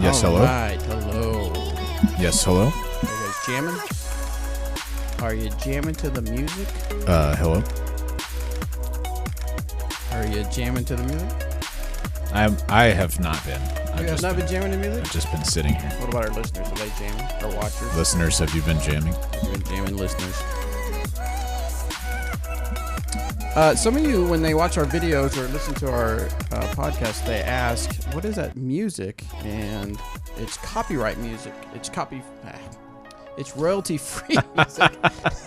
Yes, All hello. right, hello. Yes, hello. Are you guys jamming? Are you jamming to the music? Hello. Are you jamming to the music? I have not been. You have not been jamming to music? I've just been sitting here. What about our listeners? Are they jamming? Our watchers? Listeners, have you been jamming? Have you been jamming, listeners? Some of you, when they watch our videos or listen to our podcast, they ask, what is that music? And it's copyright music. It's royalty-free music.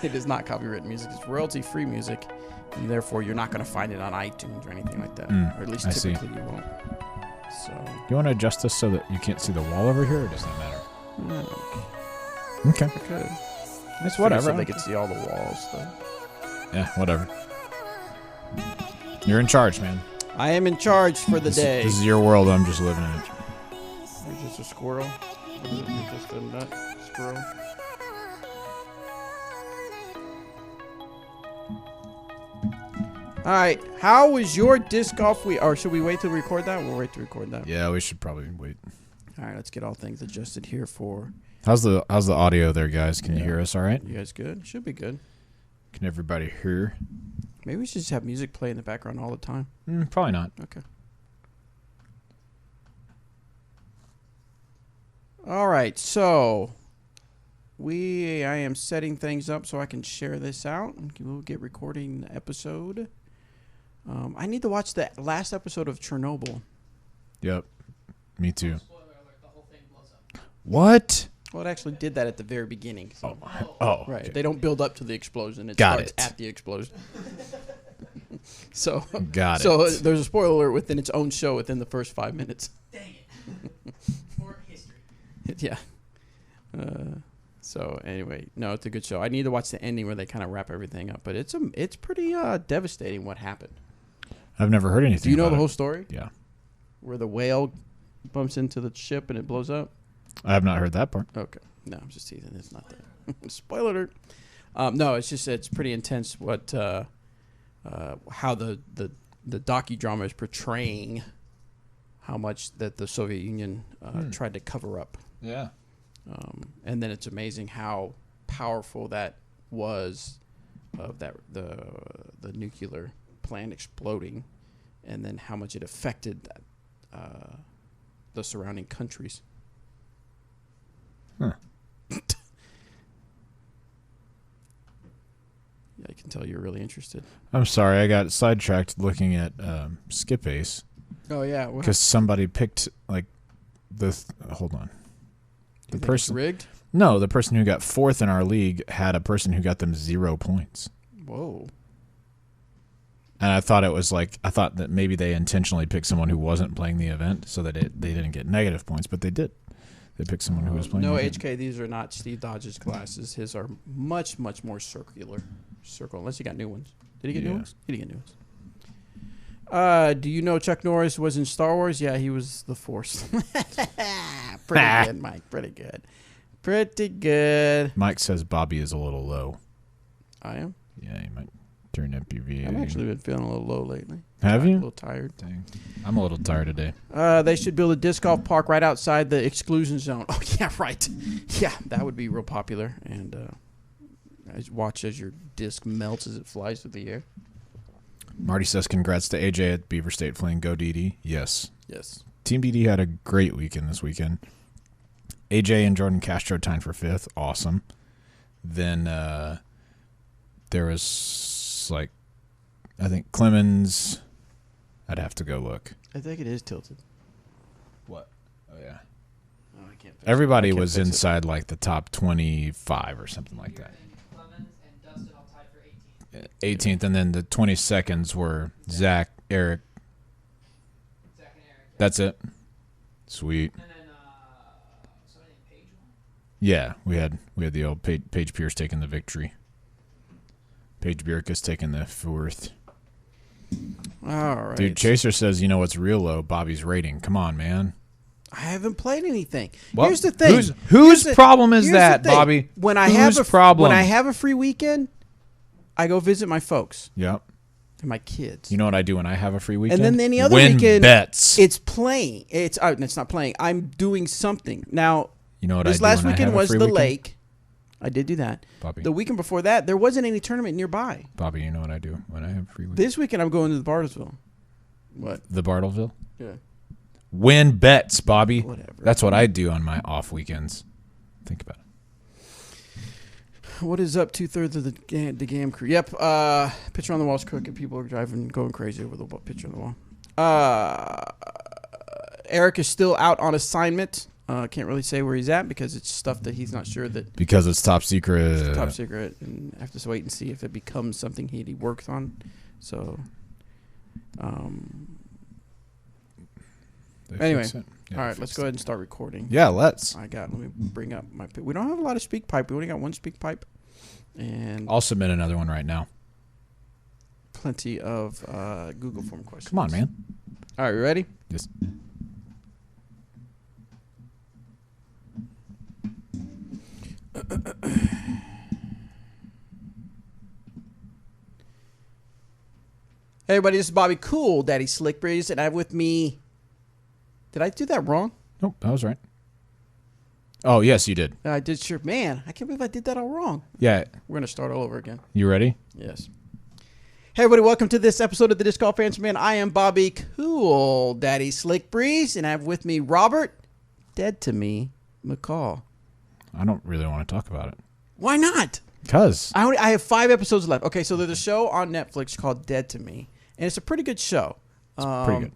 It is not copyright music. It's royalty-free music. And therefore, you're not going to find it on iTunes or anything like that. Or at least typically you won't. So, you want to adjust this so that you can't see the wall over here, or does that matter? no, Okay. I could. It's whatever. So they could see all the walls, though. Yeah, whatever. You're in charge, man. I am in charge for the day. This is your world. I'm just living in it. You're just a squirrel. You're just a nut squirrel. All right. How was your disc golf week? Or should we wait to record that? We'll wait to record that. Yeah, we should probably wait. All right. Let's get all things adjusted here for. How's the audio there, guys? Can you hear us all right? You guys good? Should be good. Can everybody hear? Maybe we should just have music play in the background all the time. Probably not. Okay. All right. So I am setting things up so I can share this out. We'll get recording the episode. I need to watch the last episode of Chernobyl. Yep. Me too. Spoiler alert, the whole thing blows up. What? Well, it actually did that at the very beginning. So. Oh. Right. Okay. They don't build up to the explosion. It Got starts it. at the explosion. So Got So it. there's a spoiler alert within its own show within the first 5 minutes. Dang it. For history. Yeah. So anyway, no, it's a good show. I need to watch the ending where they kind of wrap everything up, but it's pretty devastating what happened. I've never heard anything. Do you know about the it. whole story? Yeah. Where the whale bumps into the ship and it blows up? I have not heard that part. Okay. No, I'm just teasing. It's not that. Spoiler alert. No, it's pretty intense what how the docudrama is portraying how much that the Soviet Union tried to cover up. Yeah. And then it's amazing how powerful that was of that the nuclear plant exploding, and then how much it affected the surrounding countries. Huh. Yeah, I can tell you're really interested. I'm sorry, I got sidetracked looking at Skip Ace Oh yeah, because somebody picked like hold on. The person rigged. No, the person who got fourth in our league had a person who got them 0 points. Whoa. And I thought that maybe they intentionally picked someone who wasn't playing the event so that they didn't get negative points, but they did. They picked someone who was playing. No, the event. HK, these are not Steve Dodge's glasses. His are much, much more circle, unless he got new ones. Did he get new ones? He didn't get new ones. Do you know Chuck Norris was in Star Wars? Yeah, he was the Force. Pretty good, Mike. Pretty good. Pretty good. Mike says Bobby is a little low. I am? Yeah, you might turn up your VA. I've actually been feeling a little low lately. Have you? A little tired. Dang. I'm a little tired today. They should build a disc golf park right outside the exclusion zone. Oh, yeah, right. Yeah, that would be real popular. And watch as your disc melts as it flies through the air. Marty says, congrats to AJ at Beaver State playing Go DD. Yes. Yes. Team DD had a great weekend this weekend. AJ and Jordan Castro tied for 5th. Awesome. Then there was, I think Clemens. I'd have to go look. I think it is tilted. What? Oh, yeah. Oh, I can't. Everybody was inside, the top 25 or something like that. Clemens and Dustin all tied for 18th. 18th, and then the 22nds were Zach, Eric. Zach and Eric. That's it. Sweet. And then, somebody named Paige won? Yeah, we had the old Paige Pierce taking the victory. Paige Bierkus taking the 4th. All right. Dude, Chaser says, you know what's real low? Bobby's rating. Come on, man. I haven't played anything. Well, Here's the thing. Whose problem is that, Here's the thing. Bobby? When I Whose have problem? When I have a free weekend, I go visit my folks. Yep. and my kids. You know what I do when I have a free weekend? And then any other Win weekend, bets. it's playing. It's not playing. I'm doing something now. You know what this I do last when I weekend have a was free the weekend? lake. I did do that. Bobby. The weekend before that, there wasn't any tournament nearby. Bobby, you know what I do when I have a free weekend? This weekend, I'm going to the Bartlesville. What? The Bartlesville? Yeah. Win bets, Bobby. Whatever. That's what I do on my off weekends. Think about it. What is up? 2/3 of the GAM crew. Yep. Picture on the wall's crooked. People are going crazy over the picture on the wall. Eric is still out on assignment. Can't really say where he's at because it's stuff that he's not sure that. Because it's top secret. It's top secret, and I have to wait and see if it becomes something he works on. So, anyway, Yeah, all right, let's go ahead and start recording. Yeah, let's. Let me bring up my. We don't have a lot of speak pipe. We only got one speak pipe, and I'll submit another one right now. plenty of Google form questions. Come on, man. All right, you ready? Yes. Hey, everybody, this is Bobby Cool, Daddy Slick Breeze, and I have with me. Did I do that wrong? Nope, that was right. Oh, yes, you did. I did sure. Man, I can't believe I did that all wrong. Yeah. We're going to start all over again. You ready? Yes. Hey, everybody, welcome to this episode of the Disc Golf Answer Man. I am Bobby Cool, Daddy Slick Breeze, and I have with me Robert, dead to me, McCall. I don't really want to talk about it. Why not? Because. I have 5 episodes left. Okay, so there's a show on Netflix called Dead to Me, and it's a pretty good show. It's pretty good.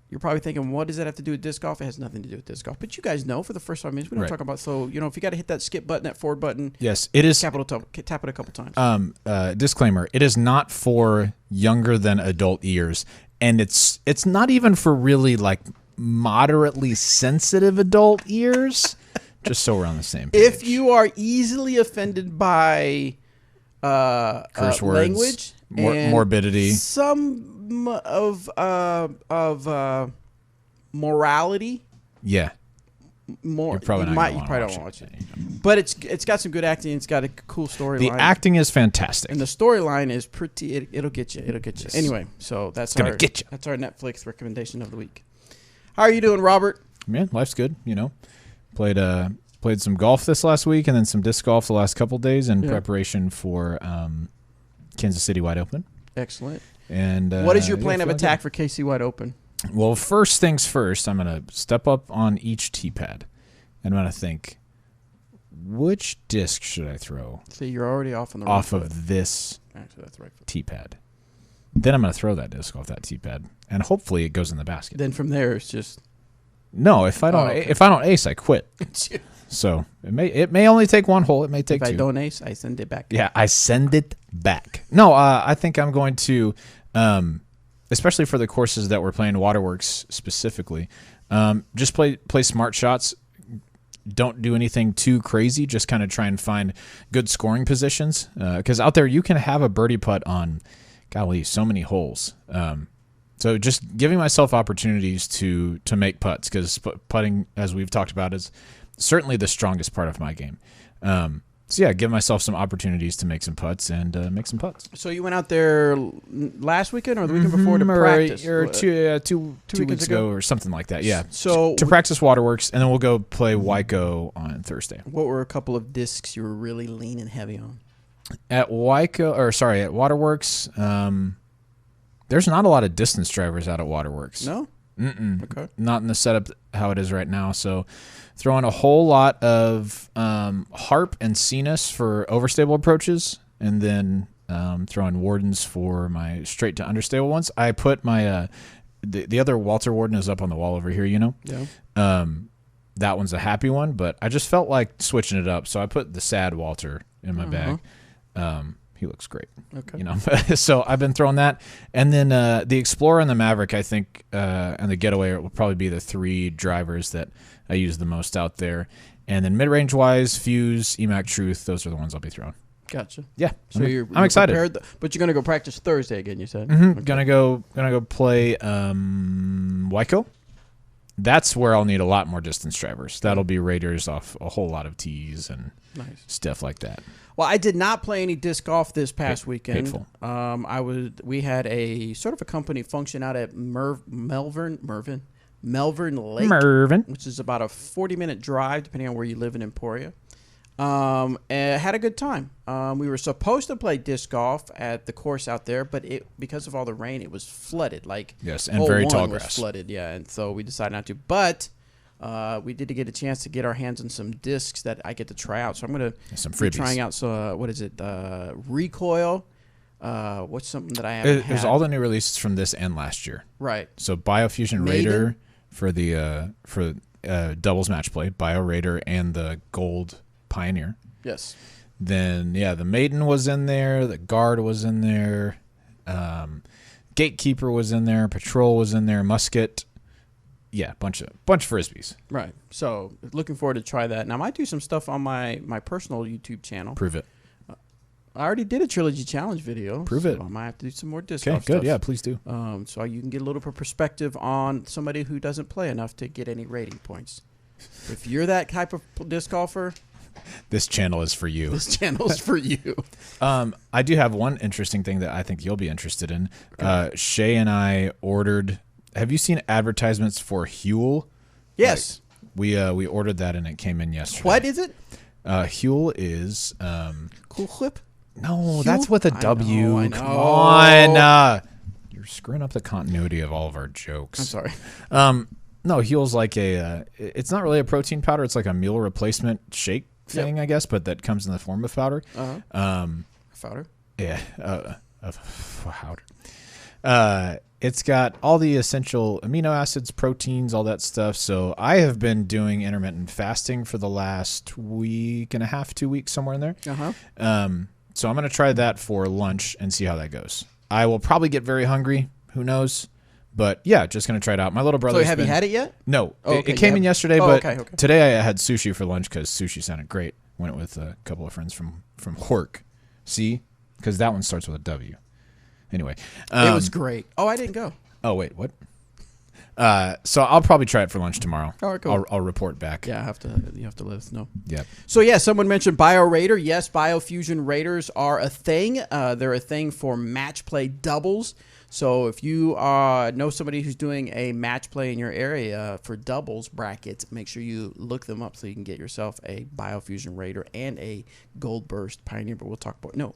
You're probably thinking, what does that have to do with disc golf? It has nothing to do with disc golf. But you guys know for the first 5 minutes, we don't Right. talk about. So, if you got to hit that skip button, that forward button, Yes, it is. tap it a couple times. Disclaimer: it is not for younger than adult ears, and it's not even for really like moderately sensitive adult ears. Just so we're on the same page. If you are easily offended by Curse words, language, and morbidity, some of morality, yeah, more you're probably you not. you Gonna probably watch don't watch it. But it's got some good acting. It's got a cool storyline. The acting is fantastic. And the storyline is pretty. It'll get you. It'll get you. Yes. Anyway, so that's gonna our get you. That's our Netflix recommendation of the week. How are you doing, Robert? Man, life's good. You know, played some golf this last week, and then some disc golf the last couple days in preparation for Kansas City Wide Open. Excellent. And what is your plan of feeling attack for KC Wide Open? good. Well, first things first, I'm gonna step up on each tee pad, and I'm gonna think, which disc should I throw See, you're already off on the off right of foot. this Actually, that's the right foot. tee pad? Then I'm gonna throw that disc off that tee pad, and hopefully it goes in the basket. Then from there, it's just. No, if I don't, okay. if I don't ace, I quit. So it may only take one hole. It may take If two. I don't ace, I send it back. Yeah, I send it back. No, I think I'm going to, especially for the courses that we're playing, Waterworks specifically, just play smart shots. Don't do anything too crazy. Just kind of try and find good scoring positions. Because out there you can have a birdie putt on, golly, so many holes. So just giving myself opportunities to make putts, because putting, as we've talked about, is certainly the strongest part of my game. So yeah, give myself some opportunities to make some putts and make some putts. So you went out there last weekend or the weekend before to practice? Or two weekends weeks ago or something like that. Yeah. So to practice Waterworks, and then we'll go play Waiko on Thursday. what were a couple of discs you were really leaning heavy on? At Waterworks, there's not a lot of distance drivers out at Waterworks. No? Mm-mm. Okay. Not in the setup how it is right now. So throwing a whole lot of harp and Cenas for overstable approaches, and then throwing Wardens for my straight to understable ones. I put my the other Walter Warden is up on the wall over here, you know? Yeah. That one's a happy one, but I just felt like switching it up. So I put the sad Walter in my bag. He looks great. Okay. You know, so I've been throwing that, and then the Explorer and the Maverick, I think, and the Getaway will probably be the 3 drivers that I use the most out there. And then mid-range wise, Fuse, EMAC Truth, those are the ones I'll be throwing. Gotcha. Yeah, So I'm excited. But you're going to go practice Thursday again, you said? Mm-hmm. Okay. Gonna go play Waiko, that's where I'll need a lot more distance drivers. That'll be raters off a whole lot of tees and stuff like that. Well, I did not play any disc golf this past weekend. Hateful. We had a sort of a company function out at Melbourne Lake, which is about a 40-minute drive, depending on where you live in Emporia. And had a good time. We were supposed to play disc golf at the course out there, but because of all the rain, it was flooded. Yes, and very tall grass. Was flooded, yeah, and so we decided not to. But we did get a chance to get our hands on some discs that I get to try out. So I'm going to be trying out. So what is it? Recoil. What's something that I haven't had? It was all the new releases from this and last year. Right. So Biofusion Raider for the doubles match play, Bio Raider, and the Gold Pioneer. Yes. Then the Maiden was in there, the Guard was in there, Gatekeeper was in there, Patrol was in there, Musket. Yeah, bunch of frisbees. Right. So looking forward to try that. Now I might do some stuff on my personal YouTube channel. Prove it. I already did a Trilogy Challenge video. Prove it. I might have to do some more disc golf stuff. Good. Yeah, please do. So you can get a little bit of perspective on somebody who doesn't play enough to get any rating points. If you're that type of disc golfer, this channel is for you. This channel is for you. I do have one interesting thing that I think you'll be interested in. Okay. Shay and I ordered. Have you seen advertisements for Huel? Yes. We ordered that and it came in yesterday. What is it? Huel is Cool Whip? No, Huel? That's with a W. I know. Come on. You're screwing up the continuity of all of our jokes. I'm sorry. No, Huel's like it's not really a protein powder. It's like a meal replacement shake thing, I guess, but that comes in the form of powder. Powder? Yeah, powder. It's got all the essential amino acids, proteins, all that stuff. So I have been doing intermittent fasting for the last week and a half, 2 weeks, somewhere in there. So I'm going to try that for lunch and see how that goes. I will probably get very hungry. Who knows? But yeah, just going to try it out. My little brother. So have you had it yet? No. It came in yesterday, but today I had sushi for lunch because sushi sounded great. Went with a couple of friends from Hork. See? Because that one starts with a W. Anyway. It was great. Oh, I didn't go. Oh, wait. What? So I'll probably try it for lunch tomorrow. All right, cool. I'll report back. Yeah, you have to let us know. Yeah. So yeah, someone mentioned Bio Raider. Yes, Biofusion Raiders are a thing. They're a thing for match play doubles. So if you know somebody who's doing a match play in your area for doubles brackets, make sure you look them up so you can get yourself a Biofusion Raider and a Gold Burst Pioneer. But we'll talk about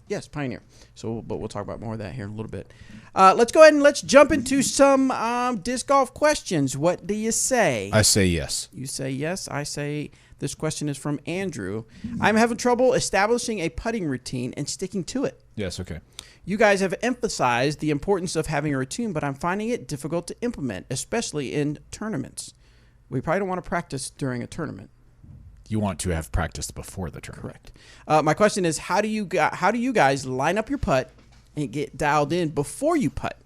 Yes, Pioneer. But we'll talk about more of that here in a little bit. Let's go ahead and let's jump into some disc golf questions. What do you say? I say yes. You say yes. I say this question is from Andrew. I'm having trouble establishing a putting routine and sticking to it. Yes, okay. You guys have emphasized the importance of having a routine, but I'm finding it difficult to implement, especially in tournaments. We probably don't want to practice during a tournament. You want to have practiced before the tournament. Correct. My question is, how do you guys line up your putt and get dialed in before you putt?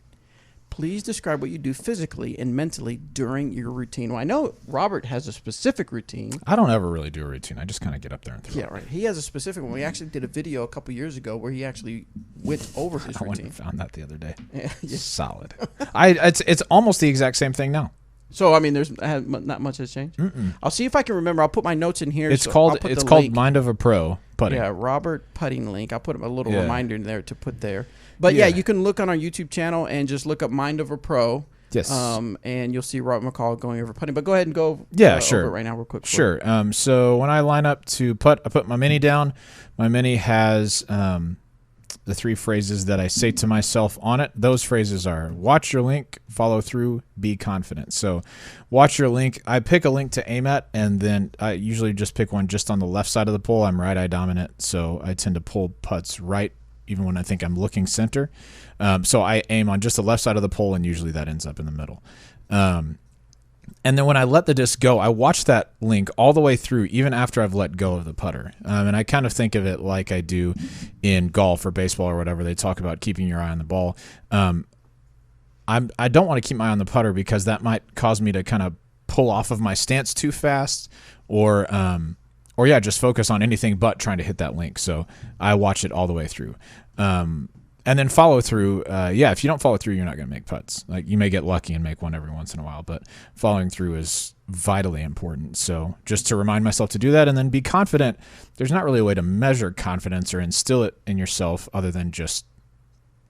Please describe what you do physically and mentally during your routine. Well, I know Robert has a specific routine. I don't ever really do a routine. I just kind of get up there and throw it. Yeah, right. He has a specific one. We actually did a video a couple years ago where he actually went over his routine. I went and found that the other day. Yeah. Solid. It's almost the exact same thing now. So I mean, not much has changed. I'll see if I can remember. I'll put my notes in here. It's called Mind of a Pro putting. Yeah, Robert putting link. I'll put a little reminder in there to put there. But yeah, you can look on our YouTube channel and just look up Mind of a Pro. Yes. And you'll see Robert McCall going over putting. But go ahead and go. Sure. Over it right now, real quick. Sure. So when I line up to putt, I put my mini down. My mini has the three phrases that I say to myself on it. Those phrases are watch your link, follow through, be confident. So watch your link. I pick a link to aim at, and then I usually just pick one just on the left side of the pole. I'm right eye dominant, so I tend to pull putts right even when I think I'm looking center. So I aim on just the left side of the pole, and usually that ends up in the middle. And then when I let the disc go, I watch that link all the way through, even after I've let go of the putter. And I kind of think of it like I do in golf or baseball or whatever. They talk about keeping your eye on the ball. I don't want to keep my eye on the putter because that might cause me to kind of pull off of my stance too fast, or just focus on anything but trying to hit that link. So I watch it all the way through. And then follow through. If you don't follow through, you're not going to make putts. Like, you may get lucky and make one every once in a while, but following through is vitally important. So just to remind myself to do that, and then be confident. There's not really a way to measure confidence or instill it in yourself other than just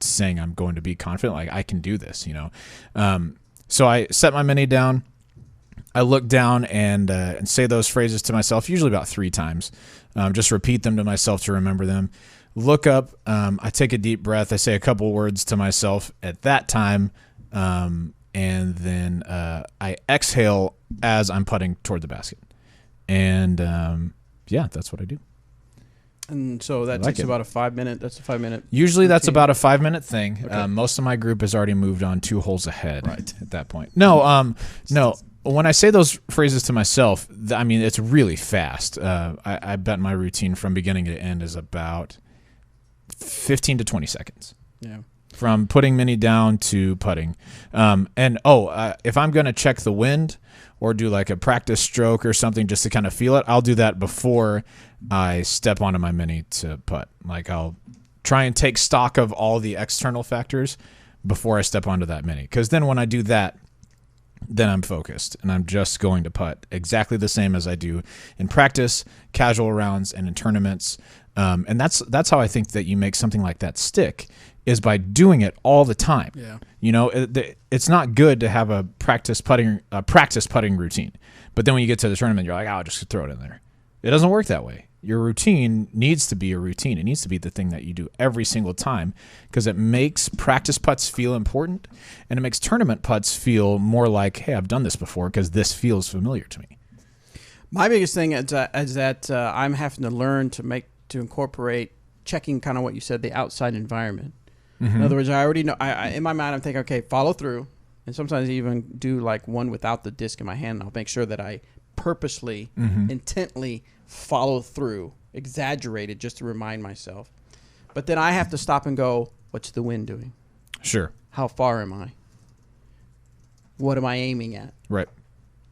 saying I'm going to be confident. Like, I can do this, So I set my mini down. I look down and say those phrases to myself, usually about 3 times. Just repeat them to myself to remember them. Look up. I take a deep breath. I say a couple words to myself at that time, and then I exhale as I'm putting toward the basket. And that's what I do. And so that takes about a 5 minute. That's a 5 minute. Usually, routine. that's about a 5 minute thing. Okay. Most of my group has already moved on 2 holes ahead. Right. At that point. No. When I say those phrases to myself, it's really fast. I bet my routine from beginning to end is about 15 to 20 seconds. Yeah. From putting mini down to putting. If I'm going to check the wind or do like a practice stroke or something just to kind of feel it, I'll do that before I step onto my mini to putt. Like, I'll try and take stock of all the external factors before I step onto that mini. Because then when I do that, then I'm focused and I'm just going to putt exactly the same as I do in practice, casual rounds, and in tournaments. And that's how I think that you make something like that stick, is by doing it all the time. Yeah. It's not good to have a practice putting routine, but then when you get to the tournament, you're like, I'll just throw it in there. It doesn't work that way. Your routine needs to be a routine. It needs to be the thing that you do every single time, because it makes practice putts feel important, and it makes tournament putts feel more like, hey, I've done this before because this feels familiar to me. My biggest thing is that I'm having to learn to incorporate checking kind of what you said, the outside environment. Mm-hmm. In other words, I already know. I in my mind, I'm thinking, okay, follow through, and sometimes I even do like one without the disc in my hand. I'll make sure that I purposely, intently follow through, exaggerated, just to remind myself. But then I have to stop and go, what's the wind doing? Sure. How far am I? What am I aiming at? Right.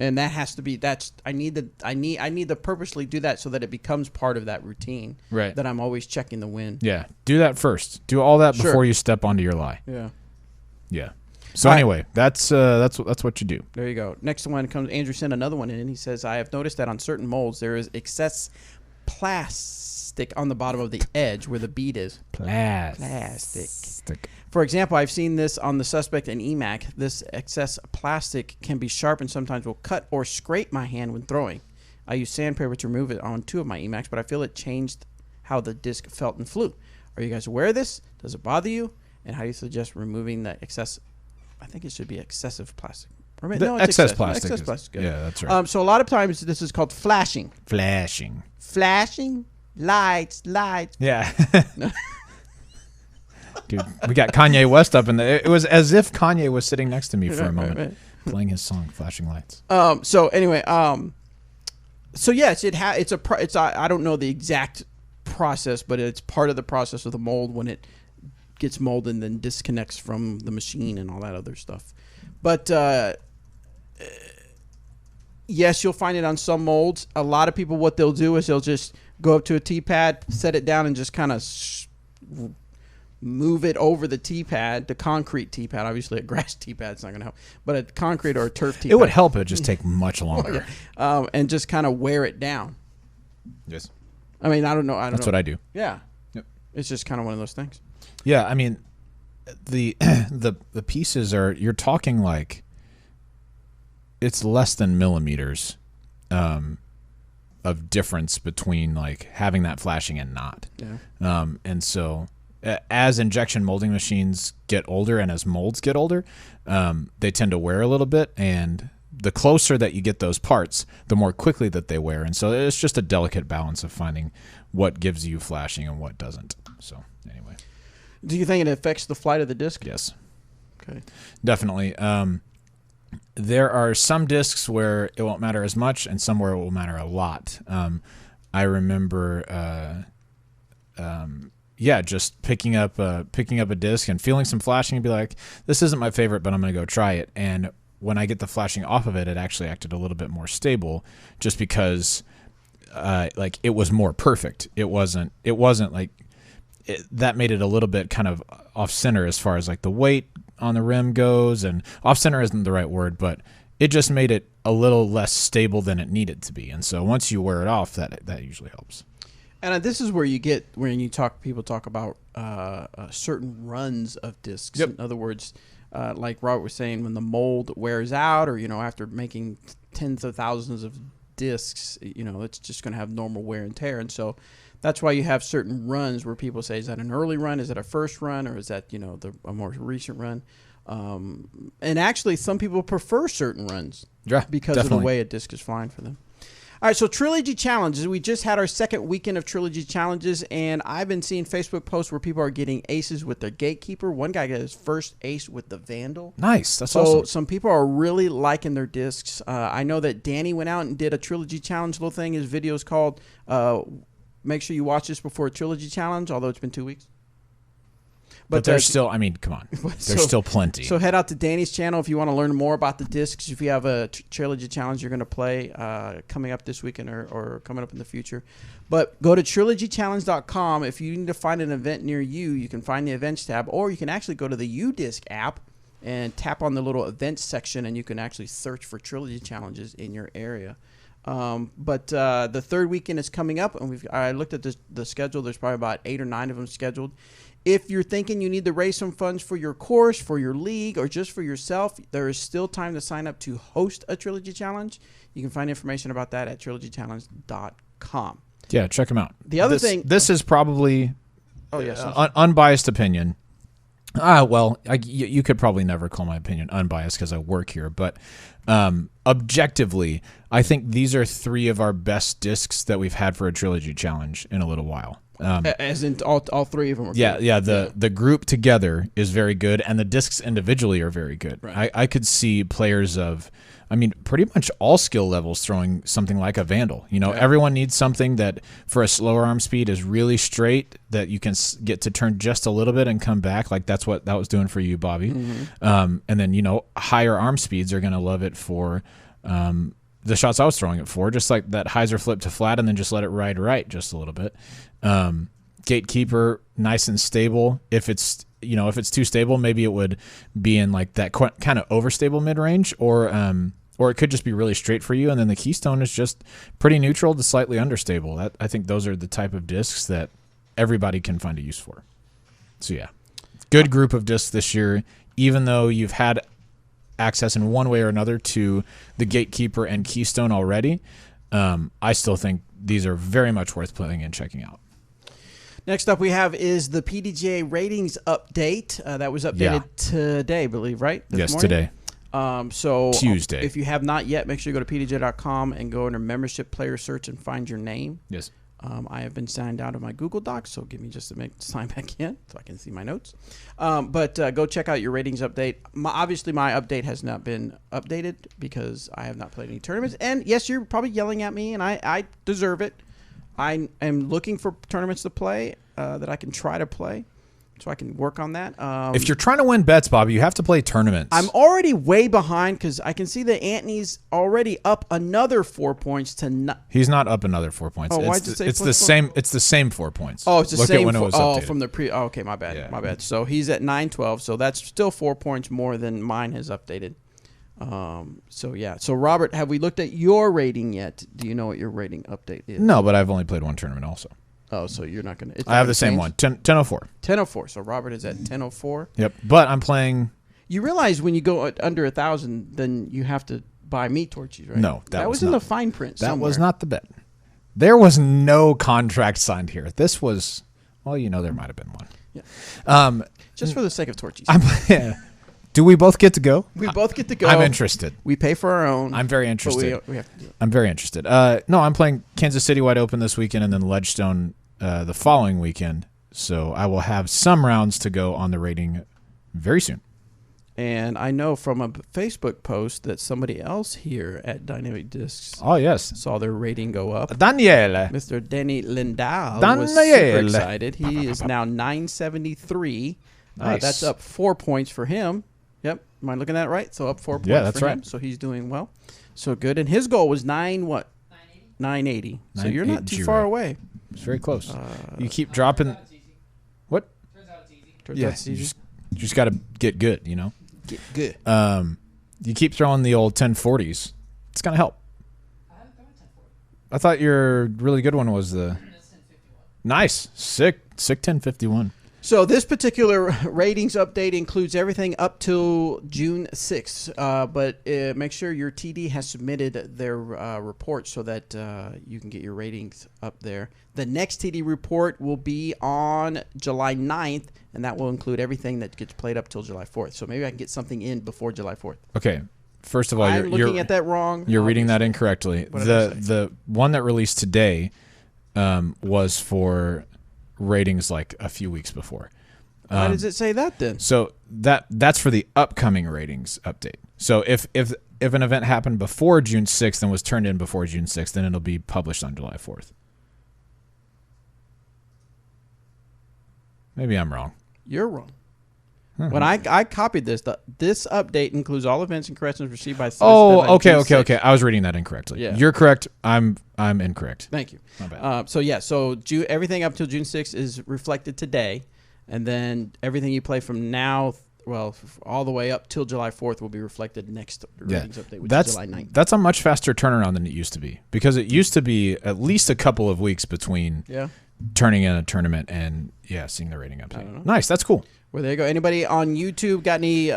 And that has to be, I need to purposely do that so that it becomes part of that routine. Right. That I'm always checking the wind. Yeah. Do that first. Do all that Sure. before you step onto your lie. Yeah. Yeah. So All right. anyway, that's what you do. There you go. Next one comes, Andrew sent another one in, and he says, I have noticed that on certain molds there is excess plastic on the bottom of the edge where the bead is. Plastic. For example, I've seen this on the Suspect and EMAC. This excess plastic can be sharp and sometimes will cut or scrape my hand when throwing. I use sandpaper to remove it on 2 of my EMACs, but I feel it changed how the disc felt and flew. Are you guys aware of this? Does it bother you? And how do you suggest removing the excess? I think it should be excessive plastic. Or The it's excess plastic. Excess plastic. Good. Yeah, that's right. So a lot of times this is called flashing. Flashing. Flashing lights. Yeah. Dude, we got Kanye West up in there. It was as if Kanye was sitting next to me for a moment, Right. playing his song "Flashing Lights." So anyway, so yes, I don't know the exact process, but it's part of the process of the mold when it gets molded and then disconnects from the machine and all that other stuff. But yes, you'll find it on some molds. A lot of people, what they'll do is they'll just go up to a T-pad, set it down, and just kind of move it over the T-pad, the concrete T-pad. Obviously, a grass T-pad is not going to help, but a concrete or a turf T-pad. It would help. It would just take much longer. And just kind of wear it down. Yes. I mean, I don't know. That's what I do. Yeah. Yep. It's just kind of one of those things. Yeah, I mean, the pieces are, you're talking like it's less than millimeters of difference between like having that flashing and not. Yeah. And so as injection molding machines get older and as molds get older, they tend to wear a little bit, and the closer that you get those parts, the more quickly that they wear. And so it's just a delicate balance of finding what gives you flashing and what doesn't. So anyway. Do you think it affects the flight of the disc? Yes. Okay. Definitely. There are some discs where it won't matter as much and some where it will matter a lot. I remember just picking up a disc and feeling some flashing and be like, this isn't my favorite, but I'm going to go try it. And when I get the flashing off of it, it actually acted a little bit more stable, just because like it was more perfect. It wasn't like that made it a little bit kind of off center as far as like the weight on the rim goes, and off center isn't the right word, but it just made it a little less stable than it needed to be. And so once you wear it off, that usually helps. And this is where you get when you people talk about certain runs of discs. Yep. In other words, like Robert was saying, when the mold wears out, or after making tens of thousands of discs, it's just going to have normal wear and tear. And so that's why you have certain runs where people say, is that an early run? Is that a first run? Or is that, a more recent run? And actually, some people prefer certain runs because of the way a disc is flying for them. All right, so Trilogy Challenges. We just had our second weekend of Trilogy Challenges, and I've been seeing Facebook posts where people are getting aces with their Gatekeeper. One guy got his first ace with the Vandal. Nice. That's awesome. So some people are really liking their discs. I know that Danny went out and did a Trilogy Challenge little thing. His video is called make sure you watch this before a Trilogy Challenge, although it's been 2 weeks. But there's still, come on. There's still plenty. So head out to Danny's channel if you want to learn more about the discs. If you have a Trilogy Challenge you're going to play coming up this weekend or coming up in the future. But go to trilogychallenge.com. If you need to find an event near you, you can find the events tab, or you can actually go to the UDisc app and tap on the little events section, and you can actually search for Trilogy Challenges in your area. But the third weekend is coming up, and I looked at the schedule. There's probably about 8 or 9 of them scheduled. If you're thinking you need to raise some funds for your course, for your league, or just for yourself, there is still time to sign up to host a Trilogy Challenge. You can find information about that at trilogychallenge.com. Yeah, check them out. The other thing... This is probably unbiased opinion. You could probably never call my opinion unbiased because I work here, but objectively, I think these are 3 of our best discs that we've had for a Trilogy Challenge in a little while. As in all 3 of them are good. The group together is very good, and the discs individually are very good. Right. I could see players of, pretty much all skill levels throwing something like a Vandal. Everyone needs something that for a slower arm speed is really straight, that you can get to turn just a little bit and come back. Like that's what that was doing for you, Bobby. Mm-hmm. And then, higher arm speeds are going to love it for the shots I was throwing it for, just like that hyzer flip to flat and then just let it ride right just a little bit. Gatekeeper, nice and stable. If it's too stable, maybe it would be in like that kind of overstable mid range, or it could just be really straight for you. And then the Keystone is just pretty neutral to slightly understable. I think those are the type of discs that everybody can find a use for. So yeah, good group of discs this year. Even though you've had access in one way or another to the Gatekeeper and Keystone already, I still think these are very much worth playing and checking out. Next up we have is the PDG Ratings update. That was updated today, I believe, right? This morning? Today. So Tuesday. If you have not yet, make sure you go to pdj.com and go under membership player search and find your name. Yes. I have been signed out of my Google Docs, so give me just a minute to sign back in so I can see my notes. But go check out your ratings update. Obviously, my update has not been updated because I have not played any tournaments. And yes, you're probably yelling at me, and I deserve it. I am looking for tournaments to play that I can try to play, so I can work on that. If you're trying to win bets, Bobby, you have to play tournaments. I'm already way behind because I can see that Anthony's already up another 4 points to. He's not up another 4 points. Oh, why'd you say it's the same? It's the same 4 points. Oh, it's the Look same. at when it was updated. From the pre. Oh, okay, my bad. Yeah. My bad. So he's at 912. So that's still 4 points more than mine has updated. So yeah. So Robert, have we looked at your rating yet? Do you know what your rating update is? No, but I've only played one tournament also. Oh, so you're not going to... I have the same one, 1004. 1004. So Robert is at 1004. Yep, but I'm playing... You realize when you go under 1,000, then you have to buy meat torches, right? No, that was in the fine print That somewhere. was not the bet. There was no contract signed here. This was... Well, there might have been one. Yeah. Just for the sake of torches. Do we both get to go? We both get to go. I'm interested. We pay for our own. I'm very interested. We have to do it. I'm very interested. No, I'm playing Kansas City Wide Open this weekend and then Ledgestone the following weekend. So I will have some rounds to go on the rating very soon. And I know from a Facebook post that somebody else here at Dynamic Discs saw their rating go up. Daniele. Mr. Danny Lindau was super excited. He is now 973. Nice. That's up 4 points for him. Yep. Am I looking at it right? So up 4 points that's for him. right. So he's doing well. So good. And his goal was 980. So you're not too far away. It's very close. You keep dropping. Yeah, That's easy. you just got to get good, you know. Get good. You keep throwing the old 1040s. It's gonna help. I haven't thrown 1040. I thought your really good one was the That's 1051. nice, sick 1051. So this particular ratings update includes everything up till June 6th, but make sure your TD has submitted their report so that you can get your ratings up there. The next TD report will be on July 9th, and that will include everything that gets played up till July 4th. So maybe I can get something in before July 4th. Okay, first of all, I'm looking at that wrong. You're reading that incorrectly. What did I say? The one that released today was for ratings like a few weeks before. Why does it say that then? So that's for the upcoming ratings update. So if an event happened before June 6th and was turned in before June 6th, then it'll be published on July 4th. Maybe I'm wrong. You're wrong. When I copied this, this update includes all events and corrections received by. Oh, okay. I was reading that incorrectly. Yeah. You're correct. I'm incorrect. Thank you. My bad. So everything up till June 6th is reflected today, and then everything you play from now, all the way up till July 4th will be reflected next ratings update, which is July 9th. That's a much faster turnaround than it used to be, because it used to be at least a couple of weeks between turning in a tournament and seeing the rating update. Nice. That's cool. Well, there you go. Anybody on YouTube got any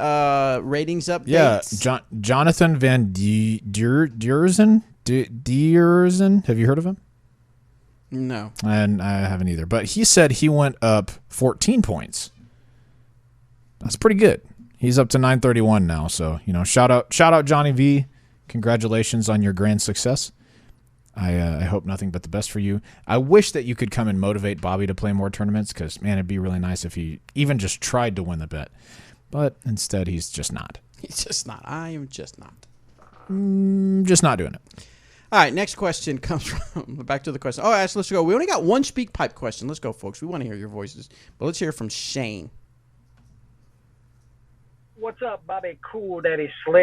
ratings updates? Yeah, Jonathan Van Dierzen. Have you heard of him? No. And I haven't either. But he said he went up 14 points. That's pretty good. He's up to 931 now. So, shout out Johnny V. Congratulations on your grand success. I hope nothing but the best for you. I wish that you could come and motivate Bobby to play more tournaments, because, man, it'd be really nice if he even just tried to win the bet. But instead, he's just not. He's just not. I am just not. Just not doing it. All right, next question comes from, back to the question. Oh, actually, let's go. We only got one speak pipe question. Let's go, folks. We want to hear your voices. But let's hear from Shane. What's up, Bobby Cool Daddy Slick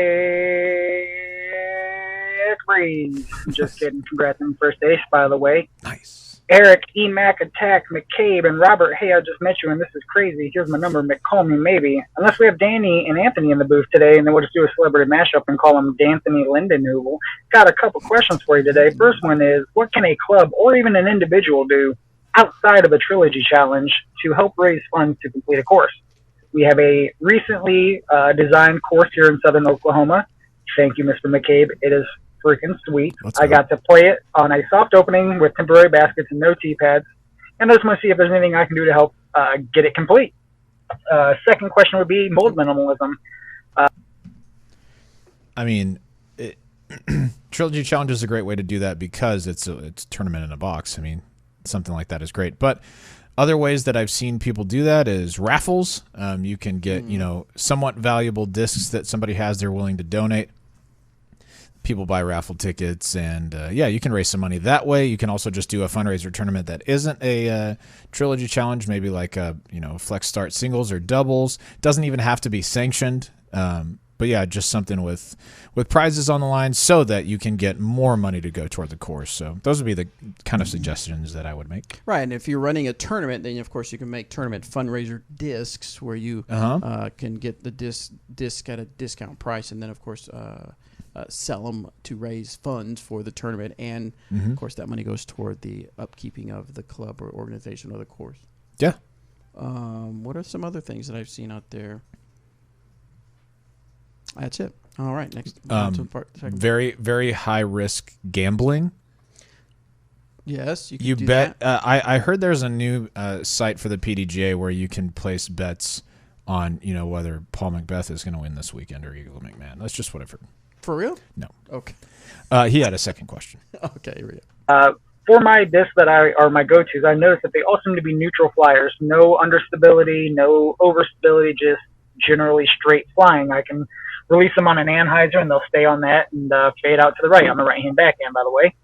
Breeze? Just kidding. Congrats on the first ace, by the way. Nice. Eric, E-Mac, Attack, McCabe, and Robert. Hey, I just met you, and this is crazy. Here's my number. Call me maybe. Unless we have Danny and Anthony in the booth today, and then we'll just do a celebrity mashup and call him D'Anthony Lindenhoovel. Got a couple questions for you today. First one is, what can a club or even an individual do outside of a Trilogy Challenge to help raise funds to complete a course? We have a recently designed course here in southern Oklahoma. Thank you, Mr. McCabe. It is freaking sweet. I got to play it on a soft opening with temporary baskets and no tee pads. And I just want to see if there's anything I can do to help get it complete. Second question would be mold minimalism. Trilogy Challenge is a great way to do that because it's a tournament in a box. Something like that is great. But other ways that I've seen people do that is raffles. You can get, somewhat valuable discs that somebody has they're willing to donate. People buy raffle tickets, and you can raise some money that way. You can also just do a fundraiser tournament that isn't a Trilogy Challenge, maybe like a flex start singles or doubles. Doesn't even have to be sanctioned. But yeah, just something with prizes on the line so that you can get more money to go toward the course. So those would be the kind of suggestions that I would make. Right, and if you're running a tournament, then of course you can make tournament fundraiser discs where you can get the disc at a discount price, and then of course sell them to raise funds for the tournament, and of course that money goes toward the upkeeping of the club or organization or the course. Yeah. What are some other things that I've seen out there? That's it. All right, next. Very, very high risk gambling. Yes, you can you do bet. that. I heard there's a new site for the PDGA where you can place bets on whether Paul Macbeth is going to win this weekend or Eagle McMahon. That's just what I've heard. For real? No. Okay. He had a second question. Okay, here we go. For my discs that are my go-tos, I noticed that they all seem to be neutral flyers. No understability, no overstability, just generally straight flying. I can release them on an anhyzer, and they'll stay on that and fade out to the right on the right-hand backhand, by the way.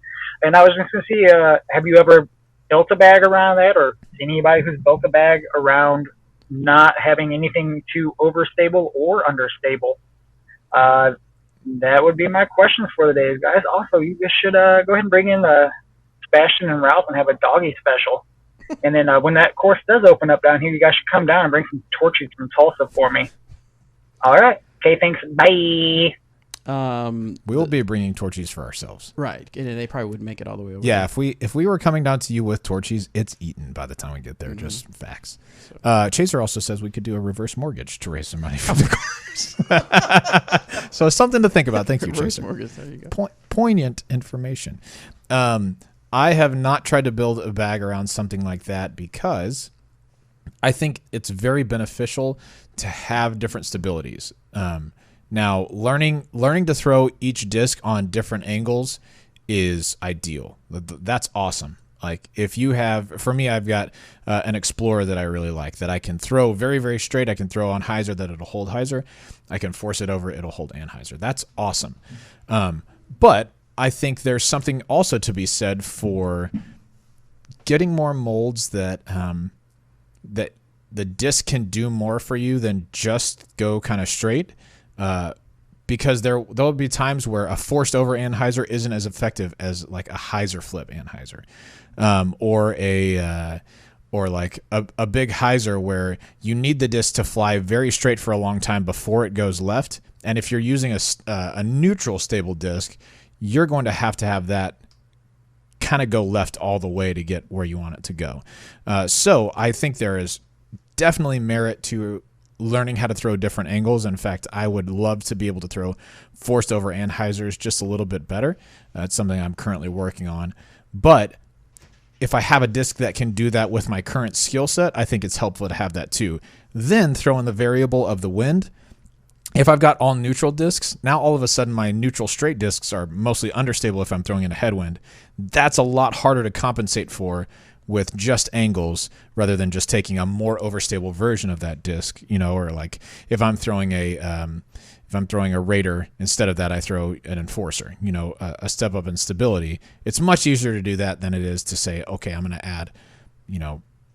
And I was just going to see, have you ever built a bag around that, or anybody who's built a bag around not having anything too overstable or understable? That would be my questions for the day, guys. Also, you just should go ahead and bring in Sebastian and Ralph and have a doggy special. And then when that course does open up down here, you guys should come down and bring some torches from Tulsa for me. All right. Okay, thanks. Bye. We will be bringing torches for ourselves. Right. And they probably wouldn't make it all the way over. Yeah, if we were coming down to you with torches, it's eaten by the time we get there. Just facts. Chaser also says we could do a reverse mortgage to raise some money for the course. So something to think about. Thank you, Reverse Chaser. mortgage, there you go. Poignant information. I have not tried to build a bag around something like that because I think it's very beneficial to have different stabilities. Now, learning to throw each disc on different angles is ideal. That's awesome. Like if you have, for me, I've got an Explorer that I really like that I can throw very, very straight. I can throw on hyzer that it'll hold hyzer. I can force it over, it'll hold anhyzer. That's awesome. But I think there's something also to be said for getting more molds that that the disc can do more for you than just go kind of straight. Because there'll be times where a forced over anhyzer isn't as effective as like a hyzer flip anhyzer, or like a big hyzer where you need the disc to fly very straight for a long time before it goes left. And if you're using a neutral stable disc, you're going to have that kind of go left all the way to get where you want it to go. So I think there is definitely merit to learning how to throw different angles. In fact, I would love to be able to throw forced over anhyzers just a little bit better. It's something I'm currently working on. But if I have a disc that can do that with my current skill set, I think it's helpful to have that too. Then throw in the variable of the wind. If I've got all neutral discs, now all of a sudden my neutral straight discs are mostly understable if I'm throwing in a headwind. That's a lot harder to compensate for with just angles rather than just taking a more overstable version of that disc, or like if I'm throwing a Raider, instead of that I throw an Enforcer, a step up in stability. It's much easier to do that than it is to say, okay, I'm going to add,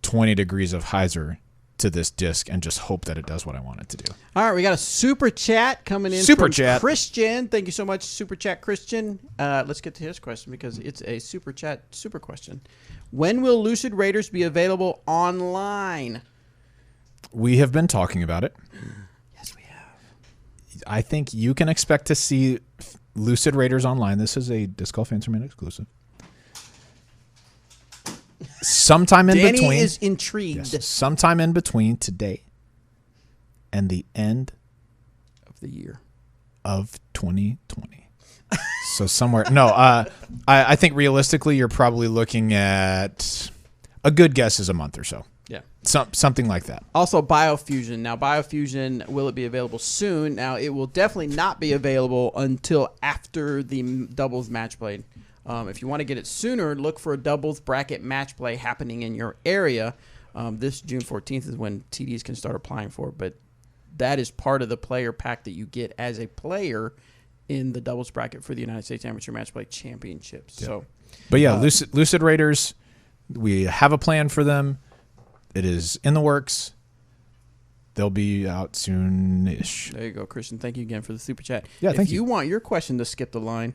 20 degrees of hyzer to this disc and just hope that it does what I want it to do. All right, we got a super chat coming in Super from chat. Christian. Thank you so much, super chat Christian. Let's get to his question because it's a super chat super question. When will Lucid Raiders be available online? We have been talking about it. Yes, we have. I think you can expect to see Lucid Raiders online. This is a Disc Golf Answer Minute exclusive. Sometime in Danny between. is intrigued. Yes, sometime in between today and the end Of the year. of 2020. So somewhere. No, I think realistically you're probably looking at a good guess is a month or so. Yeah. Something like that. Also, Biofusion. Now, Biofusion, will it be available soon? Now, it will definitely not be available until after the doubles match play. If you want to get it sooner, look for a doubles bracket match play happening in your area. This June 14th is when TDs can start applying for it, but that is part of the player pack that you get as a player in the doubles bracket for the United States Amateur Match Play Championships. Yeah. So, But yeah, Lucid Raiders, we have a plan for them. It is in the works. They'll be out soon-ish. there you go, Christian. Thank you again for the super chat. Yeah, thank If you want your question to skip the line,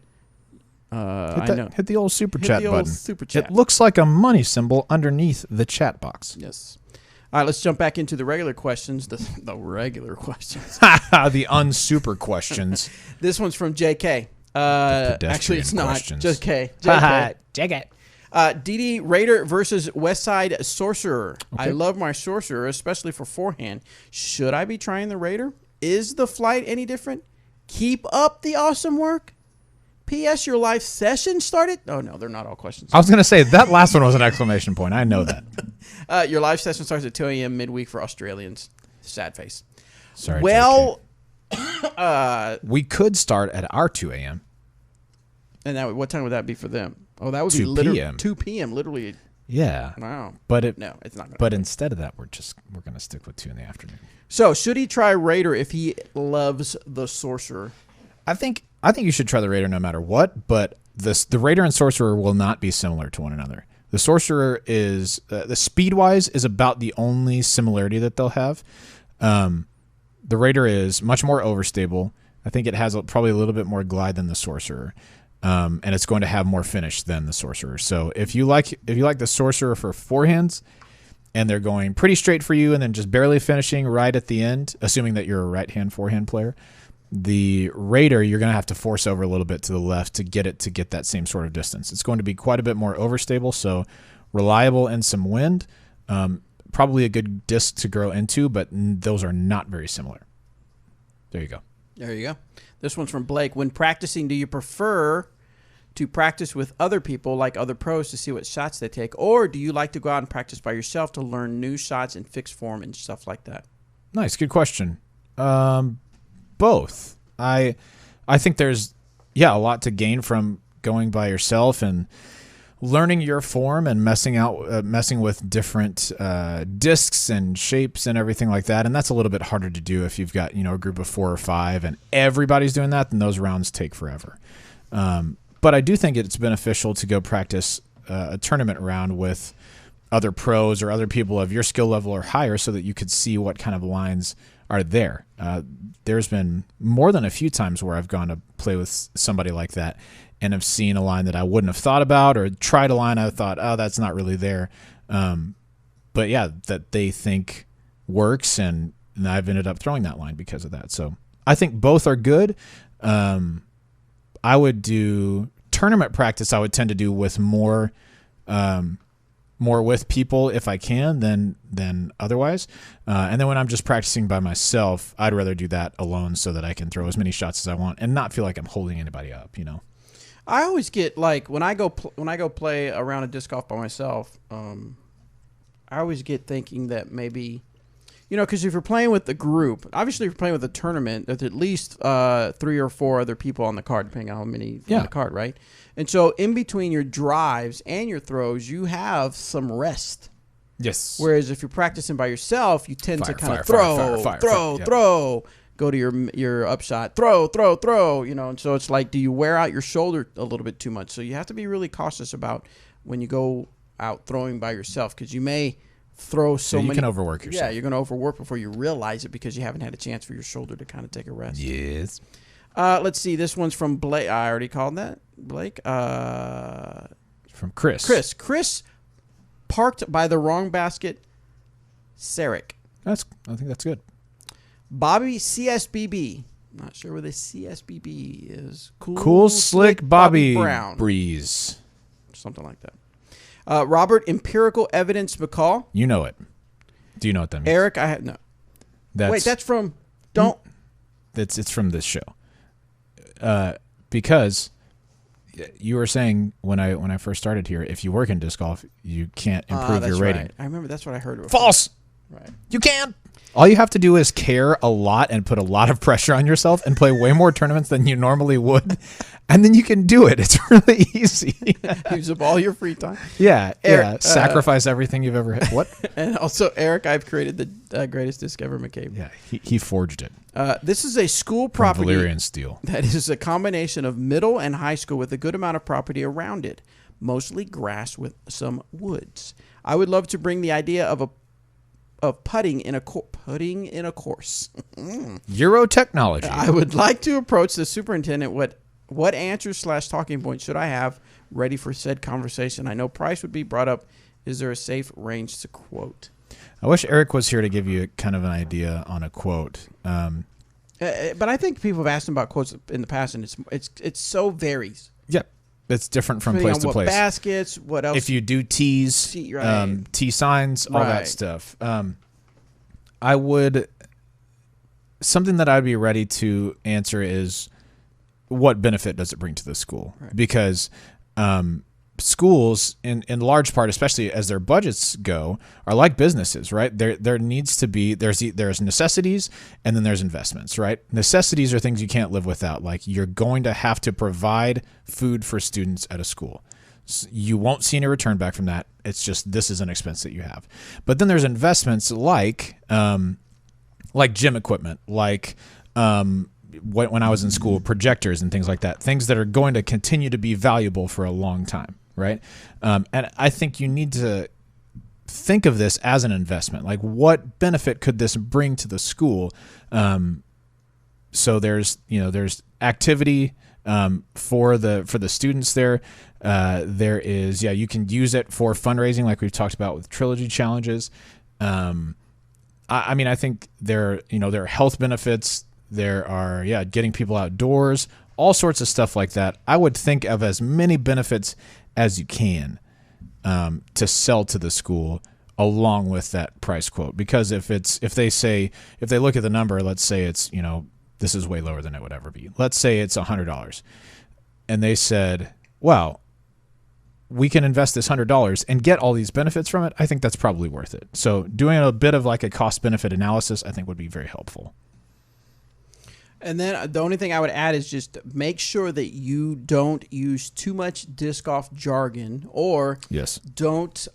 Hit the old super Hit chat the old button. super chat. It looks like a money symbol underneath the chat box. Yes. All right, let's jump back into the regular questions. The regular questions. The unsuper questions. This one's from JK. Actually, it's not. questions. Just K. JK. DD Raider versus Westside Sorcerer. Okay. I love my Sorcerer, especially for forehand. Should I be trying the Raider? Is the flight any different? Keep up the awesome work. P.S. Your live session started? Oh, no, they're not all questions. I was going to say, that last one was an exclamation point. I know that. Your live session starts at 2 a.m. midweek for Australians. Sad face. Sorry, Well, we could start at our 2 a.m. and that, what time would that be for them? Oh, that would 2 be literally p.m.. 2 p.m. Literally. Yeah. Wow. But No, it's not going to. But instead of that, we're going to stick with 2 in the afternoon. So, should he try Raider if he loves the Sorcerer? I think you should try the Raider no matter what, but the Raider and Sorcerer will not be similar to one another. The Sorcerer is, the speed-wise, is about the only similarity that they'll have. The Raider is much more overstable. I think it has probably a little bit more glide than the Sorcerer. and it's going to have more finish than the sorcerer. So if you like the sorcerer for forehands, and they're going pretty straight for you, and then just barely finishing right at the end, assuming that you're a right-hand forehand player, the raider you're going to have to force over a little bit to the left to get that same sort of distance. It's going to be quite a bit more overstable, so reliable in some wind. Probably a good disc to grow into, but those are not very similar. There you go. There you go. This one's from Blake. When practicing, do you prefer to practice with other people like other pros to see what shots they take, or do you like to go out and practice by yourself to learn new shots and fix form and stuff like that? Nice. Good question. Both. I think there's a lot to gain from going by yourself and learning your form and messing with different discs and shapes and everything like that. And that's a little bit harder to do if you've got, a group of 4 or 5 and everybody's doing that, then those rounds take forever. But I do think it's beneficial to go practice a tournament round with other pros or other people of your skill level or higher so that you could see what kind of lines are there. There's been more than a few times where I've gone to play with somebody like that and have seen a line that I wouldn't have thought about, or tried a line I thought, oh, that's not really there. But yeah, that they think works, and I've ended up throwing that line because of that. So I think both are good. I would do tournament practice. I would tend to do with more with people if I can than otherwise. And then when I'm just practicing by myself, I'd rather do that alone so that I can throw as many shots as I want and not feel like I'm holding anybody up. I always get like when I go play a round of disc golf by myself, I always get thinking that maybe, because if you're playing with the group, obviously if you're playing with a tournament, there's at least 3 or 4 other people on the card, depending on how many on the card, right? And so in between your drives and your throws, you have some rest. Yes. Whereas if you're practicing by yourself, you tend to kind of fire, throw, go to your upshot, throw, and so it's like, do you wear out your shoulder a little bit too much? So you have to be really cautious about when you go out throwing by yourself, because you may throw so many. You can overwork yourself. Yeah, you're going to overwork before you realize it because you haven't had a chance for your shoulder to kind of take a rest. Yes. Let's see. This one's from Blake. I already called that. Blake. From Chris. Chris parked by the wrong basket. Sarek. I think that's good. Bobby CSBB. Not sure where the CSBB is. Cool Slick Bobby Brown. Breeze. Something like that. Robert Empirical Evidence McCall. You know it. Do you know what that means? Eric, I have no. Wait, that's from. Don't. It's from this show. Because you were saying when I first started here, if you work in disc golf, you can't improve your rating. Right. I remember that's what I heard. False. Right. You can. All you have to do is care a lot and put a lot of pressure on yourself and play way more tournaments than you normally would, and then you can do it. It's really easy. Use up all your free time. Yeah, Eric, sacrifice everything you've ever had. What? And also, Eric, I've created the greatest disc ever, McCabe. Yeah, he forged it. This is a school property. Valyrian steel. That is a combination of middle and high school with a good amount of property around it, mostly grass with some woods. I would love to bring the idea of putting in a course. Euro technology. I would like to approach the superintendent. What answers / talking points should I have ready for said conversation? I know price would be brought up. Is there a safe range to quote? I wish Eric was here to give you kind of an idea on a quote. But I think people have asked him about quotes in the past, and it's so varies. Yep. It's different from place to place. What baskets, what else? If you do tees, right. tee signs, all that stuff. Something that I'd be ready to answer is, what benefit does it bring to the school? Right. Because schools, in large part, especially as their budgets go, are like businesses, right? There needs to be, there's necessities and then there's investments, right? Necessities are things you can't live without. Like, you're going to have to provide food for students at a school. You won't see any return back from that. It's just, this is an expense that you have. But then there's investments like gym equipment, like when I was in school, projectors and things like that, things that are going to continue to be valuable for a long time, right? And I think you need to think of this as an investment. Like, what benefit could this bring to the school? So there's activity For the students there is, you can use it for fundraising like we've talked about with Trilogy Challenges. I mean, I think there are health benefits. There are, getting people outdoors, all sorts of stuff like that. I would think of as many benefits as you can to sell to the school along with that price quote. Because if they look at the number, let's say it's, this is way lower than it would ever be. Let's say it's $100. And they said, wow, we can invest this $100 and get all these benefits from it. I think that's probably worth it. So doing a bit of like a cost benefit analysis, I think would be very helpful. And then the only thing I would add is just make sure that you don't use too much disc golf jargon, or don't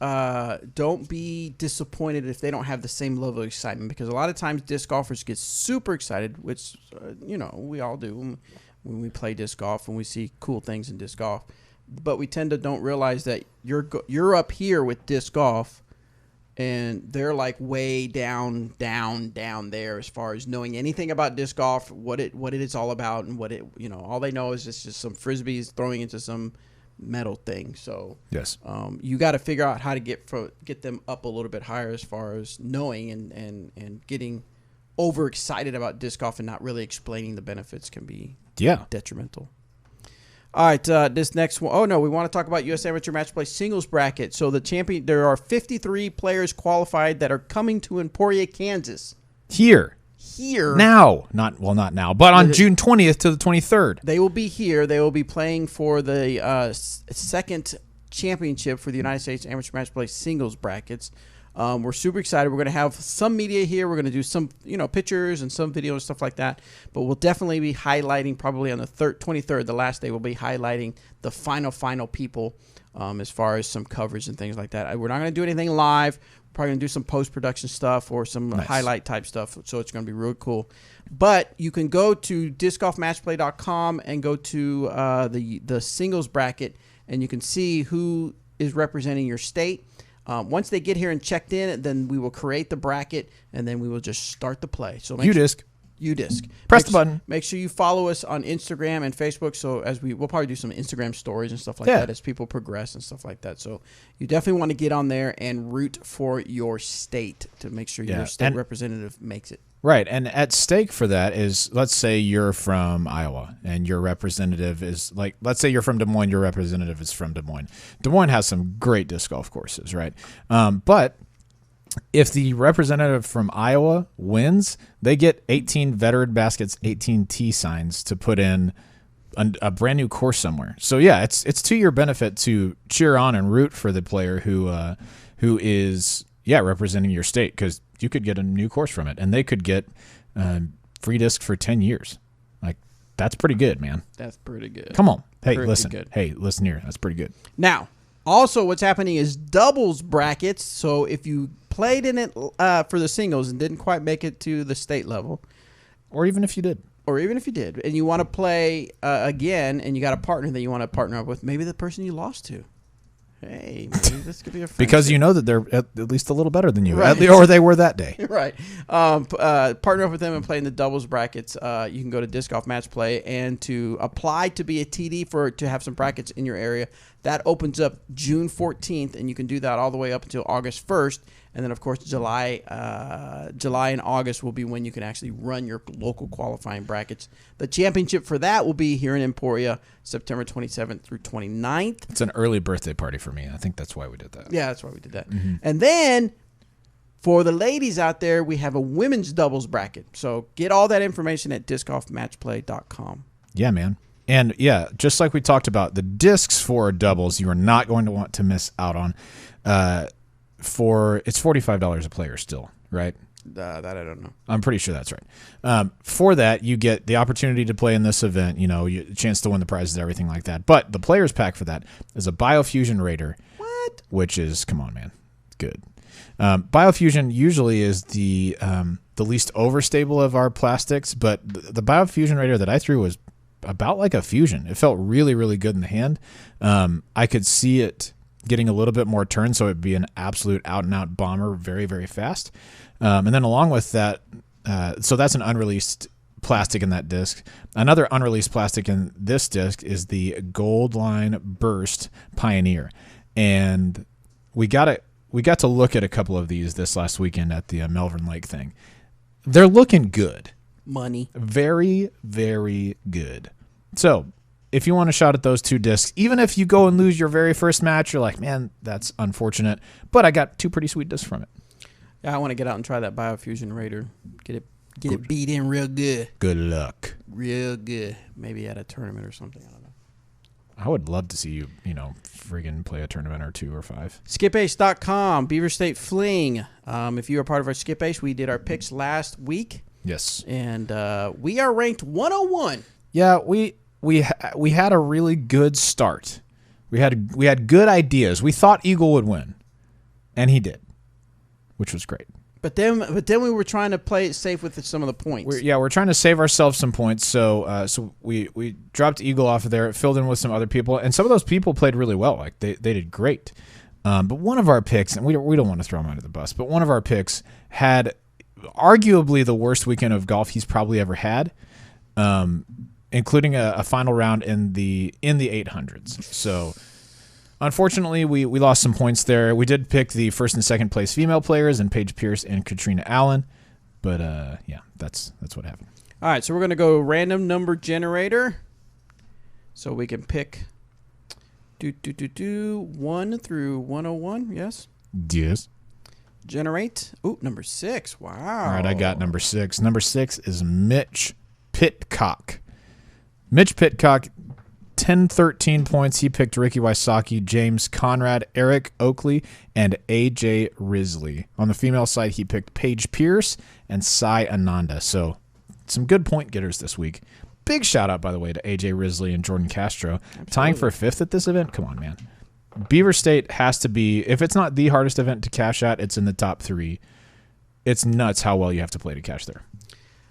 be disappointed if they don't have the same level of excitement, because a lot of times disc golfers get super excited, which we all do when we play disc golf and we see cool things in disc golf. But we tend to don't realize that you're up here with disc golf, and they're like way down there as far as knowing anything about disc golf, what it is all about, and all they know is it's just some frisbees throwing into some metal thing. So yes, you got to figure out how to get them up a little bit higher as far as knowing and getting overexcited about disc golf and not really explaining the benefits can be detrimental. All right, this next one. Oh, no, we want to talk about U.S. Amateur Match Play singles bracket. So there are 53 players qualified that are coming to Emporia, Kansas. Here. Now. Not now, but on June 20th to the 23rd. They will be here. They will be playing for the second championship for the United States Amateur Match Play singles brackets. We're super excited. We're going to have some media here. We're going to do some, pictures and some video and stuff like that. But we'll definitely be highlighting, probably on the 23rd, the last day, we'll be highlighting the final people as far as some coverage and things like that. We're not going to do anything live. We're probably going to do some post-production stuff or some highlight type stuff. So it's going to be really cool. But you can go to discgolfmatchplay.com and go to the singles bracket, and you can see who is representing your state. Once they get here and checked in, then we will create the bracket, and then we will just start the play. So UDisc. Press the button. Make sure you follow us on Instagram and Facebook. So we'll probably do some Instagram stories and stuff like that as people progress and stuff like that. So you definitely want to get on there and root for your state to make sure your state representative makes it. Right, and at stake for that is, let's say you're from Iowa and your representative is let's say you're from Des Moines, your representative is from Des Moines. Des Moines has some great disc golf courses, right? But if the representative from Iowa wins, they get 18 veteran baskets, 18 tee signs to put in a brand new course somewhere. So it's to your benefit to cheer on and root for the player who is representing your state, because you could get a new course from it, and they could get free disc for 10 years. That's pretty good, man. That's pretty good. Come on. Hey, pretty listen. Good. Hey, listen here. That's pretty good. Now, also what's happening is doubles brackets. So if you played in it for the singles and didn't quite make it to the state level, or even if you did, and you want to play again, and you got a partner that you want to partner up with, maybe the person you lost to. Hey, maybe this could be a friendship. Because you know that they're at least a little better than you, right. Or they were that day. Right. Partner up with them and play in the doubles brackets. You can go to Disc Golf Match Play, and to apply to be a TD to have some brackets in your area. That opens up June 14th, and you can do that all the way up until August 1st. And then, of course, July and August will be when you can actually run your local qualifying brackets. The championship for that will be here in Emporia, September 27th through 29th. It's an early birthday party for me. I think that's why we did that. Yeah, that's why we did that. Mm-hmm. And then for the ladies out there, we have a women's doubles bracket. So get all that information at discgolfmatchplay.com. Yeah, man. And, just like we talked about, the discs for doubles you are not going to want to miss out on. It's $45 a player still, right? That I don't know. I'm pretty sure that's right. For that, you get the opportunity to play in this event, a chance to win the prizes, everything like that. But the players pack for that is a Biofusion Raider. What? Which is, come on, man, good. Biofusion usually is the least overstable of our plastics, but the Biofusion Raider that I threw was about like a Fusion. It felt really, really good in the hand. I could see it getting a little bit more turn, so it'd be an absolute out-and-out bomber very, very fast. And then along with that, so that's an unreleased plastic in that disc. Another unreleased plastic in this disc is the Gold Line Burst Pioneer. And we got to look at a couple of these this last weekend at the Melbourne Lake thing. They're looking good. Money. Very, very good. So if you want a shot at those two discs, even if you go and lose your very first match, you're like, man, that's unfortunate. But I got 2 pretty sweet discs from it. Yeah, I want to get out and try that Biofusion Raider. Get it beat in real good. Good luck. Real good. Maybe at a tournament or something. I don't know. I would love to see you, friggin' play a tournament or 2 or 5. SkipAce.com, Beaver State Fling. If you are part of our Skip Ace, we did our picks last week. Yes. And we are ranked 101. Yeah, we had a really good start. We had good ideas. We thought Eagle would win, and he did, which was great. But then we were trying to play it safe with some of the points. We're trying to save ourselves some points. So we dropped Eagle off of there, filled in with some other people, and some of those people played really well. Like they did great. But one of our picks, and we don't want to throw him under the bus, but one of our picks had arguably the worst weekend of golf he's probably ever had, including a final round in the 800s. So unfortunately, we lost some points there. We did pick the first and second place female players and Paige Pierce and Katrina Allen, but yeah, that's what happened. All right, so we're gonna go random number generator, so we can pick 1 through 101. Yes. Yes. Generate. Ooh, number 6. Wow. All right, I got number 6. Number 6 is Mitch Pitcock. Mitch Pitcock, 10-13 points. He picked Ricky Wysocki, James Conrad, Eric Oakley, and AJ Risley. On the female side, he picked Paige Pierce and Sai Ananda. So some good point getters this week. Big shout out, by the way, to AJ Risley and Jordan Castro. Absolutely. Tying for 5th at this event? Come on, man. Beaver State has to be, if it's not the hardest event to cash at, it's in the top 3. It's nuts how well you have to play to cash there.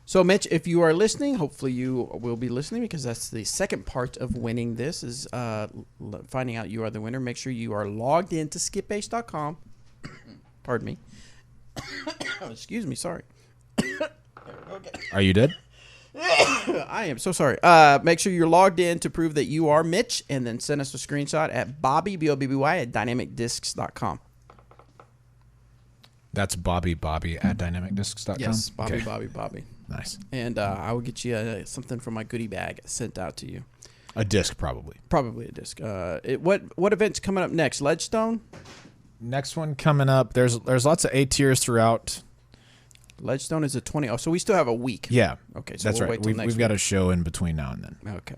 So, Mitch, if you are listening, hopefully you will be listening, because that's the second part of winning this, is finding out you are the winner. Make sure you are logged into skipace.com. Pardon me. Oh, excuse me, sorry. Are you dead? I am so sorry. Make sure you're logged in to prove that you are Mitch, and then send us a screenshot at Bobby, B-O-B-B-Y, at dynamicdiscs.com. That's Bobby at dynamicdiscs.com? Yes, Bobby, okay. Bobby. Nice. And I will get you something from my goodie bag sent out to you. A disc, probably. Probably a disc. What event's coming up next? Ledgestone? Next one coming up, there's lots of A tiers throughout. Ledgestone is a 20. Oh, so we still have a week. Yeah. Okay, so that's we'll right. wait till next We've got a show in between now and then. Okay.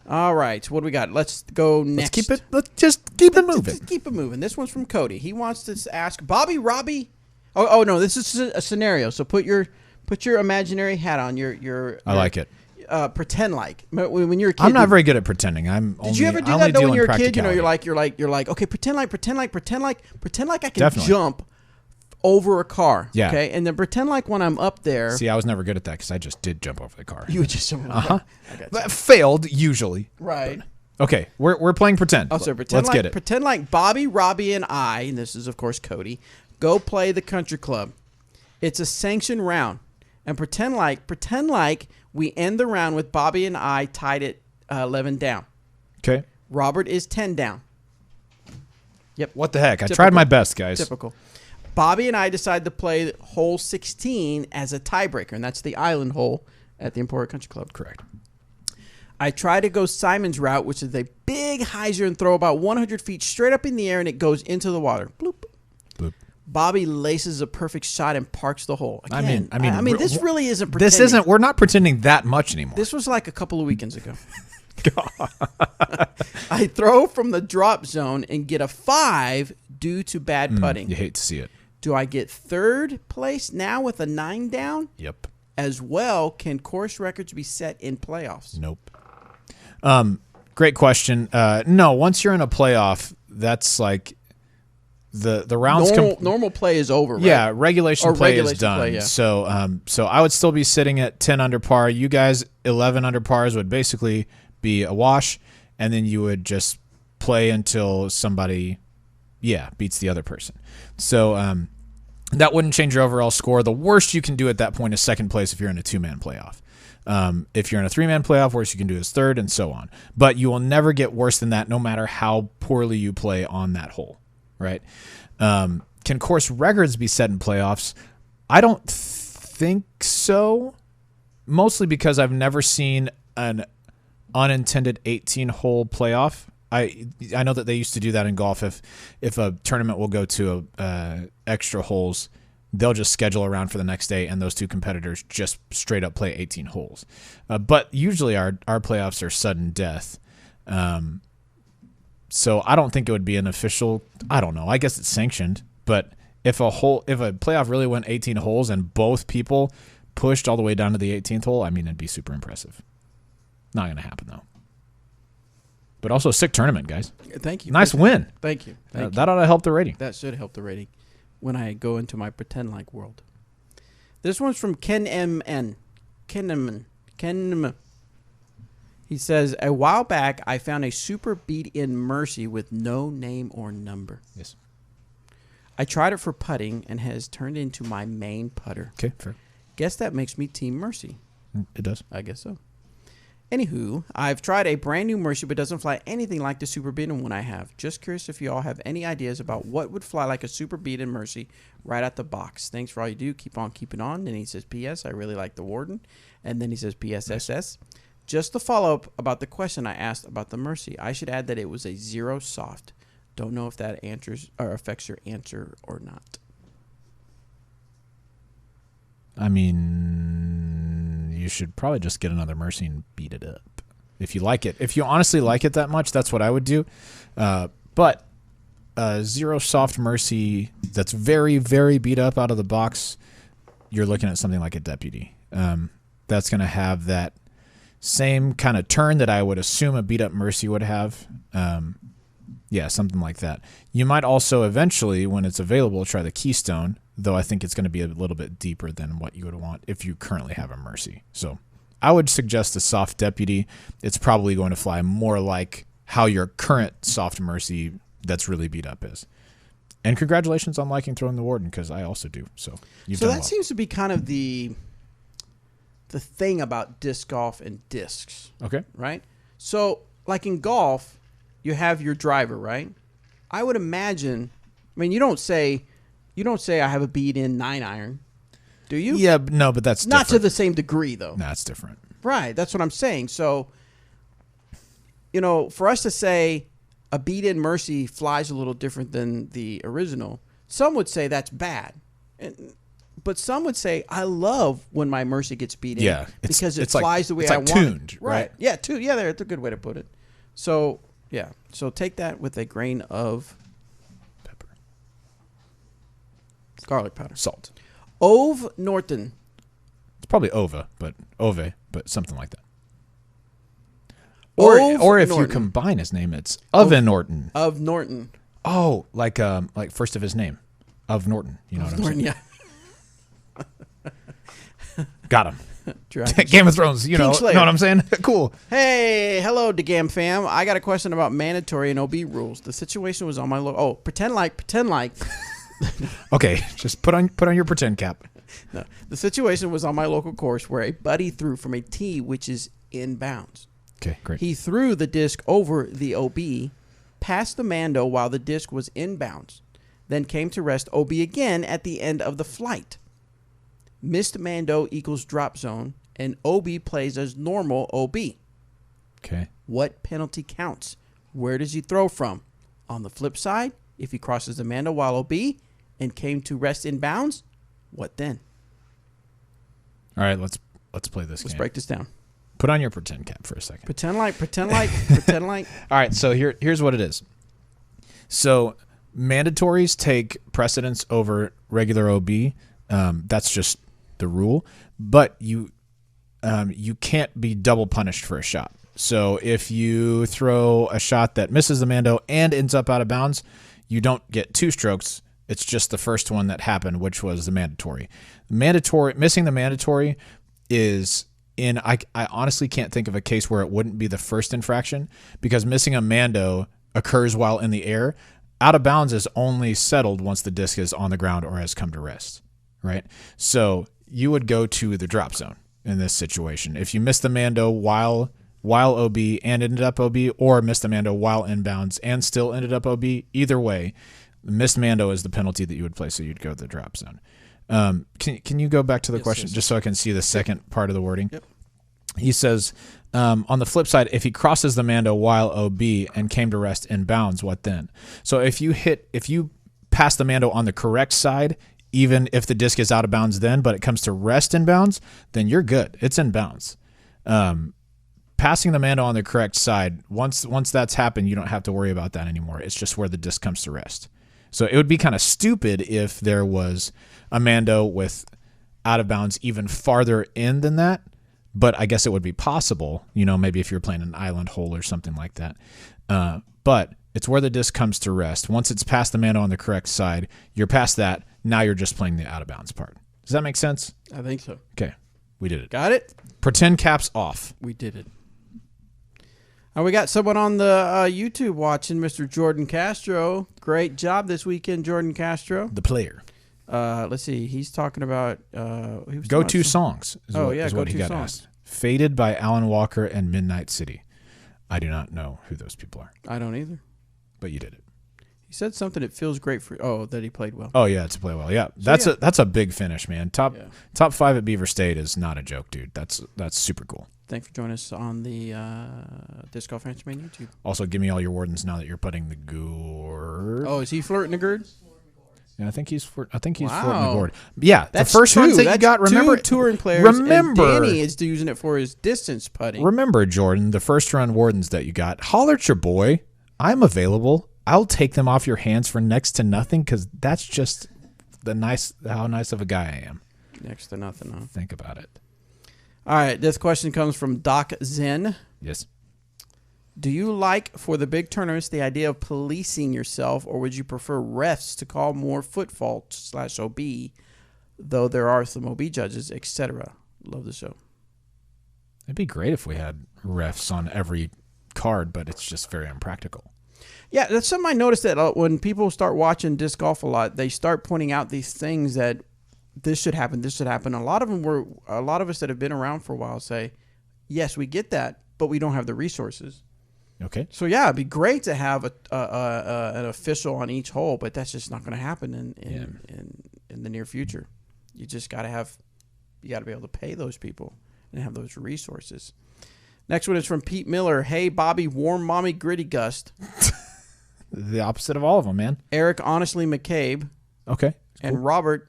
All right. What do we got? Let's go next. Let's just keep it moving. Just keep it moving. This one's from Cody. He wants to ask Robbie. Oh no, this is a scenario. So put your imaginary hat on. I like it. Pretend like when you're a kid. I'm not very good at pretending. Did you ever do that though when you're a kid? You're like, okay, pretend like I can jump over a car. Yeah. Okay, and then pretend like when I'm up there. See, I was never good at that because I just did jump over the car. You would just jump over. Uh-huh. But failed usually. Right. But, okay, we're playing pretend. Oh, so pretend Let's get it. Pretend like Bobby, Robbie, and I, and this is of course Cody, go play the country club. It's a sanctioned round, and pretend like we end the round with Bobby and I tied at 11 down. Okay. Robert is 10 down. Yep. What the heck? Typical. I tried my best, guys. Typical. Bobby and I decide to play hole 16 as a tiebreaker, and that's the island hole at the Emporia Country Club. Correct. I try to go Simon's route, which is a big hyzer and throw about 100 feet straight up in the air, and it goes into the water. Bloop. Bloop. Bobby laces a perfect shot and parks the hole. Again, I mean, this really isn't pretending. We're not pretending that much anymore. This was like a couple of weekends ago. I throw from the drop zone and get a 5 due to bad putting. You hate to see it. Do I get third place now with a 9 down? Yep. As well, can course records be set in playoffs? Nope. Great question. No, once you're in a playoff, that's like the rounds. Normal play is over. Right? Yeah, regulation play is regulation done. play, yeah. So I would still be sitting at 10 under par. You guys, 11 under pars would basically be a wash, and then you would just play until somebody, beats the other person. So that wouldn't change your overall score. The worst you can do at that point is second place if you're in a 2-man playoff. If you're in a 3-man playoff, worst you can do is third, and so on. But you will never get worse than that, no matter how poorly you play on that hole, right? Can course records be set in playoffs? I don't think so, mostly because I've never seen an unintended 18-hole playoff. I know that they used to do that in golf. If a tournament will go to extra holes, they'll just schedule around for the next day, and those two competitors just straight up play 18 holes. But usually our playoffs are sudden death. So I don't think it would be an official. I don't know. I guess it's sanctioned. But if a playoff really went 18 holes and both people pushed all the way down to the 18th hole, I mean, it'd be super impressive. Not going to happen though. But also a sick tournament, guys. Thank you. Nice win. Thank you. Thank you. That ought to help the rating. That should help the rating when I go into my pretend like world. This one's from Ken M.N. Ken. He says, a while back, I found a super beat-in Mercy with no name or number. Yes. I tried it for putting and has turned into my main putter. Okay, fair. Guess that makes me Team Mercy. It does. I guess so. Anywho, I've tried a brand new Mercy, but doesn't fly anything like the super beat-in one I have. Just curious if you all have any ideas about what would fly like a super beat-in Mercy right out the box. Thanks for all you do. Keep on keeping on. And he says, P.S. I really like the Warden. And then he says, P.S.S.S. Just to follow up about the question I asked about the Mercy, I should add that it was a 0 soft. Don't know if that answers or affects your answer or not. I mean, you should probably just get another Mercy and beat it up. If you like it. If you honestly like it that much, that's what I would do. But a 0 soft Mercy that's very, very beat up out of the box, you're looking at something like a Deputy. That's going to have that same kind of turn that I would assume a beat up Mercy would have. Yeah, something like that. You might also eventually, when it's available, try the Keystone, though I think it's going to be a little bit deeper than what you would want if you currently have a Mercy. So I would suggest a soft Deputy. It's probably going to fly more like how your current soft Mercy that's really beat up is. And congratulations on liking throwing the Warden, because I also do. So you've done well. Seems to be kind of the thing about disc golf and discs. Okay. Right? So, like in golf, you have your driver, right? I would imagine, I mean, you don't say I have a beat-in 9-iron, do you? Yeah, no, but that's not different. to the same degree, though. No, it's different. Right, that's what I'm saying. So, for us to say a beat-in Mercy flies a little different than the original, some would say that's bad. But some would say, I love when my Mercy gets beat in. Yeah, because it it's like, flies the way it's I like want tuned, it. right? Yeah, tuned. Yeah, that's a good way to put it. So, yeah. So take that with a grain of Pepper. garlic powder. Salt. Ove Norton. It's probably Ove, but something like that. Ove Or if Norton. you combine his name, it's Oven Norton. Of Norton. Oh, like first of his name. Of Norton. You know what I'm Norton, saying? yeah. Got him. Dragons. Game of Thrones, you know Kingslayer. what I'm saying? Cool. Hey, hello, DeGam fam. I got a question about mandatory and OB rules. The situation was on my pretend like. Okay, just put on your pretend cap. No, the situation was on my local course where a buddy threw from a tee which is inbounds. Okay, great. He threw the disc over the OB, past the Mando while the disc was inbounds, then came to rest OB again at the end of the flight. Missed Mando equals drop zone, and OB plays as normal OB. Okay. What penalty counts? Where does he throw from? On the flip side, if he crosses the Mando while OB and came to rest in bounds, what then? All right, let's play this Let's game. break this down. Put on your pretend cap for a second. Pretend like. All right, so here's what it is. So mandatories take precedence over regular OB. That's just the rule. But you can't be double punished for a shot. So if you throw a shot that misses the Mando and ends up out of bounds, you don't get 2 strokes. It's just the first one that happened, which was the mandatory. Missing the mandatory is I honestly can't think of a case where it wouldn't be the first infraction, because missing a Mando occurs while in the air. Out of bounds is only settled once the disc is on the ground or has come to rest, right? So you would go to the drop zone. in this situation. If you missed the Mando while OB and ended up OB, or missed the Mando while inbounds and still ended up OB, either way, missed Mando is the penalty that you would play, so you'd go to the drop zone. Can you go back to the question just so I can see the second part of the wording? Yep. He says, on the flip side, if he crosses the Mando while OB and came to rest inbounds, what then? So if you pass the Mando on the correct side, even if the disc is out of bounds then, but it comes to rest inbounds, then you're good. It's inbounds. Passing the Mando on the correct side, once that's happened, you don't have to worry about that anymore. It's just where the disc comes to rest. So it would be kind of stupid if there was a Mando with out of bounds even farther in than that, but I guess it would be possible, maybe if you're playing an island hole or something like that. But it's where the disc comes to rest. Once it's past the Mando on the correct side, you're past that. Now you're just playing the out of bounds part. Does that make sense? I think so. Okay. We did it. Got it? Pretend caps off. We did it. We got someone on the YouTube watching, Mr. Jordan Castro. Great job this weekend, Jordan Castro. The player. Let's see. He's talking about Go-to songs is what he got asked. Faded by Alan Walker and Midnight City. I do not know who those people are. I don't either. But you did it. He said something. It feels great for. Oh, that he played well. Oh yeah, to play well. Yeah, that's a big finish, man. Top 5 at Beaver State is not a joke, dude. That's super cool. Thanks for joining us on the Disc Golf Answer Main YouTube. Also, give me all your wardens now that you're putting the gourd. Oh, is he flirting the gourd? Yeah, I think he's flirting the gourd. Yeah, that's the first ones that you got. Remember, two touring players. Remember, and Danny is using it for his distance putting. Remember, Jordan, the first run wardens that you got. Holler at your boy. I'm available. I'll take them off your hands for next to nothing because that's just how nice of a guy I am. Next to nothing, huh? Think about it. All right, this question comes from Doc Zen. Yes. Do you like, for the big tournaments, the idea of policing yourself, or would you prefer refs to call more foot fault / OB, though there are some OB judges, etc.? Love the show. It'd be great if we had refs on every card, but it's just very impractical. Yeah, that's something I noticed that when people start watching disc golf a lot, they start pointing out these things that this should happen, this should happen. A lot of us that have been around for a while say, yes, we get that, but we don't have the resources. Okay. So yeah, it'd be great to have an official on each hole, but that's just not going to happen in the near future. You just got to be able to pay those people and have those resources. Next one is from Pete Miller. Hey, Bobby, warm mommy gritty gust. The opposite of all of them, man. Eric, honestly, McCabe. Okay. And cool. Robert,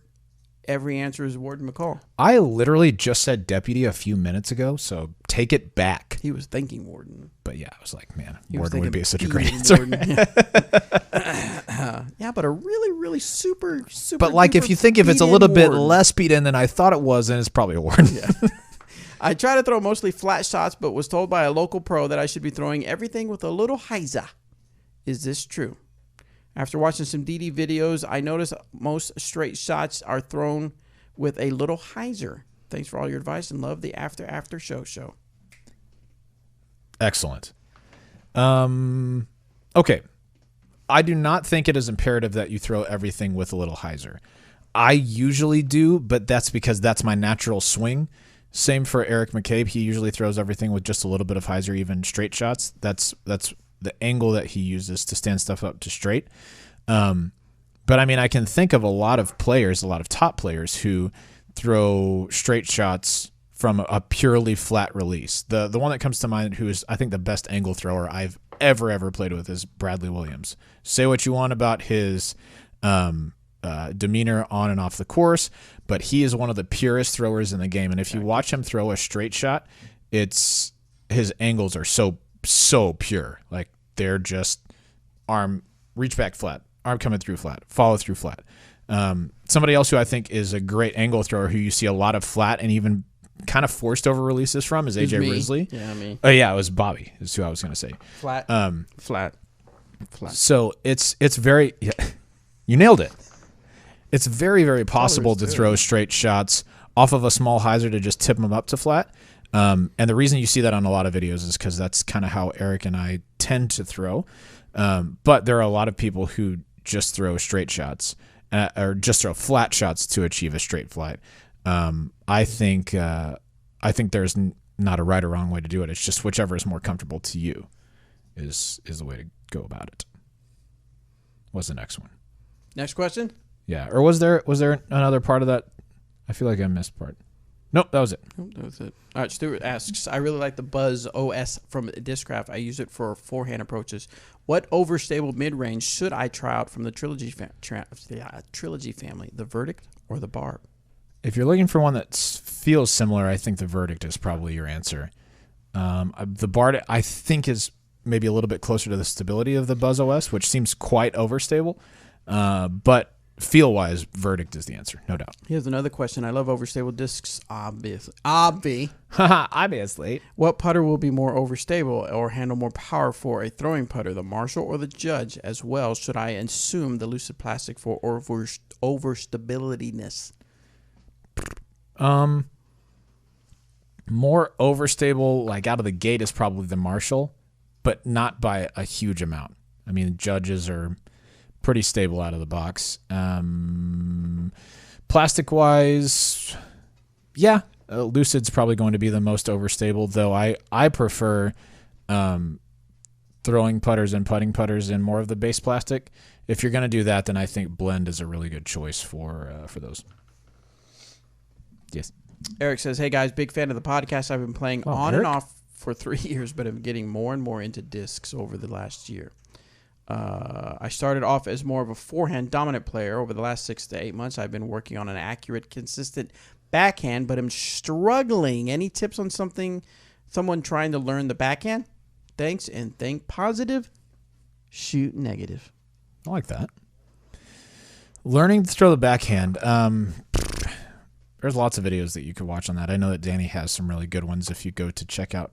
every answer is Warden McCall. I literally just said deputy a few minutes ago, so take it back. He was thinking Warden. But yeah, I was like, man, he Warden would be such a great answer. Yeah, but a really, really super. But like, if you think if it's a little bit less beat in than I thought it was, then it's probably a Warden. Yeah. I try to throw mostly flat shots, but was told by a local pro that I should be throwing everything with a little hyzer. Is this true? After watching some DD videos, I noticed most straight shots are thrown with a little hyzer. Thanks for all your advice and love the after show. Excellent. Okay. I do not think it is imperative that you throw everything with a little hyzer. I usually do, but that's because that's my natural swing. Same for Eric McCabe. He usually throws everything with just a little bit of hyzer, even straight shots. That's the angle that he uses to stand stuff up to straight. But I mean, I can think of a lot of top players who throw straight shots from a purely flat release. The one that comes to mind, who is I think the best angle thrower I've ever played with, is Bradley Williams. Say what you want about his demeanor on and off the course, but he is one of the purest throwers in the game. And if you watch him throw a straight shot, his angles are so pure. Like, they're just arm reach back flat, arm coming through flat, follow through flat. Somebody else who I think is a great angle thrower, who you see a lot of flat and even kind of forced over releases from, is AJ Risley. Yeah, me. Oh yeah, it was Bobby is who I was going to say. Flat. Flat. So it's very, you nailed it. It's very possible to throw straight shots off of a small hyzer to just tip them up to flat. And the reason you see that on a lot of videos is because that's kind of how Eric and I tend to throw. But there are a lot of people who just throw straight shots or just throw flat shots to achieve a straight flight. I think I think there's not a right or wrong way to do it. It's just whichever is more comfortable to you is the way to go about it. What's the next one? Next question. Yeah, or was there another part of that? I feel like I missed part. Nope, that was it. Nope, that was it. All right, Stuart asks, I really like the Buzz OS from Discraft. I use it for forehand approaches. What overstable mid-range should I try out from the Trilogy Trilogy family? The Verdict or the Barb? If you're looking for one that feels similar, I think the Verdict is probably your answer. The Bard, I think, is maybe a little bit closer to the stability of the Buzz OS, which seems quite overstable. But feel-wise, Verdict is the answer, no doubt. Here's another question. I love overstable discs, obviously. Obviously. What putter will be more overstable or handle more power for a throwing putter, the Marshall or the Judge? As well, should I assume the Lucid Plastic for overstabilityness? More overstable, like out of the gate, is probably the Marshall, but not by a huge amount. I mean, Judges are pretty stable out of the box. Plastic-wise, yeah, Lucid's probably going to be the most overstable, though I prefer throwing putters and putting putters in more of the base plastic. If you're going to do that, then I think Blend is a really good choice for those. Yes. Eric says, hey guys, big fan of the podcast. I've been playing on Eric? and off for 3 years, but I'm getting more and more into discs over the last year. I started off as more of a forehand dominant player. Over the last 6 to 8 months, I've been working on an accurate, consistent backhand, but I'm struggling. Any tips on someone trying to learn the backhand? Thanks, and think positive, shoot negative. I like that. Learning to throw the backhand. There's lots of videos that you could watch on that. I know that Danny has some really good ones. If you go to check out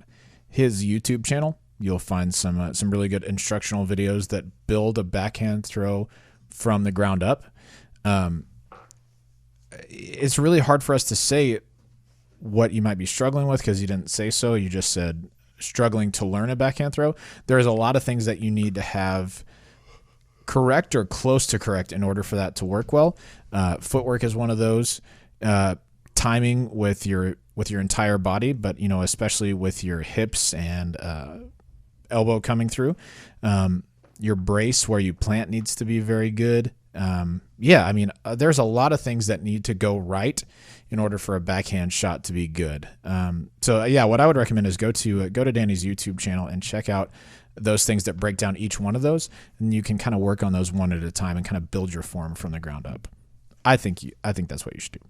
his YouTube channel, you'll find some really good instructional videos that build a backhand throw from the ground up. It's really hard for us to say what you might be struggling with because you didn't say so. You just said struggling to learn a backhand throw. There's a lot of things that you need to have correct or close to correct in order for that to work well. Footwork is one of those. Timing with your entire body, but especially with your hips and elbow coming through. Your brace where you plant needs to be very good. There's a lot of things that need to go right in order for a backhand shot to be good. What I would recommend is go to Danny's YouTube channel and check out those things that break down each one of those, and you can kind of work on those one at a time and kind of build your form from the ground up. I think that's what you should do.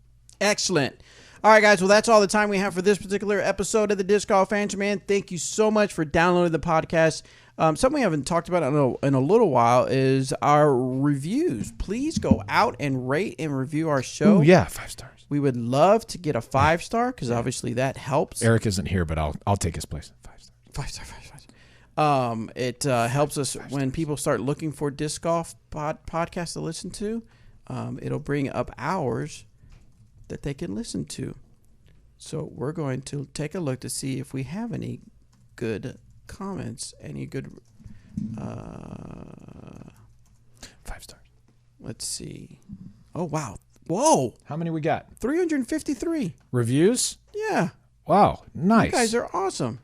Excellent. All right, guys. Well, that's all the time we have for this particular episode of the Disc Golf Answer Man. Thank you so much for downloading the podcast. Something we haven't talked about in a little while is our reviews. Please go out and rate and review our show. Ooh, yeah, 5 stars. We would love to get a 5-star because obviously that helps. Eric isn't here, but I'll take his place. 5 stars. 5 star. It helps us when people start looking for disc golf podcasts to listen to. It'll bring up ours that they can listen to. So we're going to take a look to see if we have any good comments, any good 5 stars. Let's see. Oh, wow. Whoa. How many we got? 353. Reviews? Yeah. Wow, nice. You guys are awesome.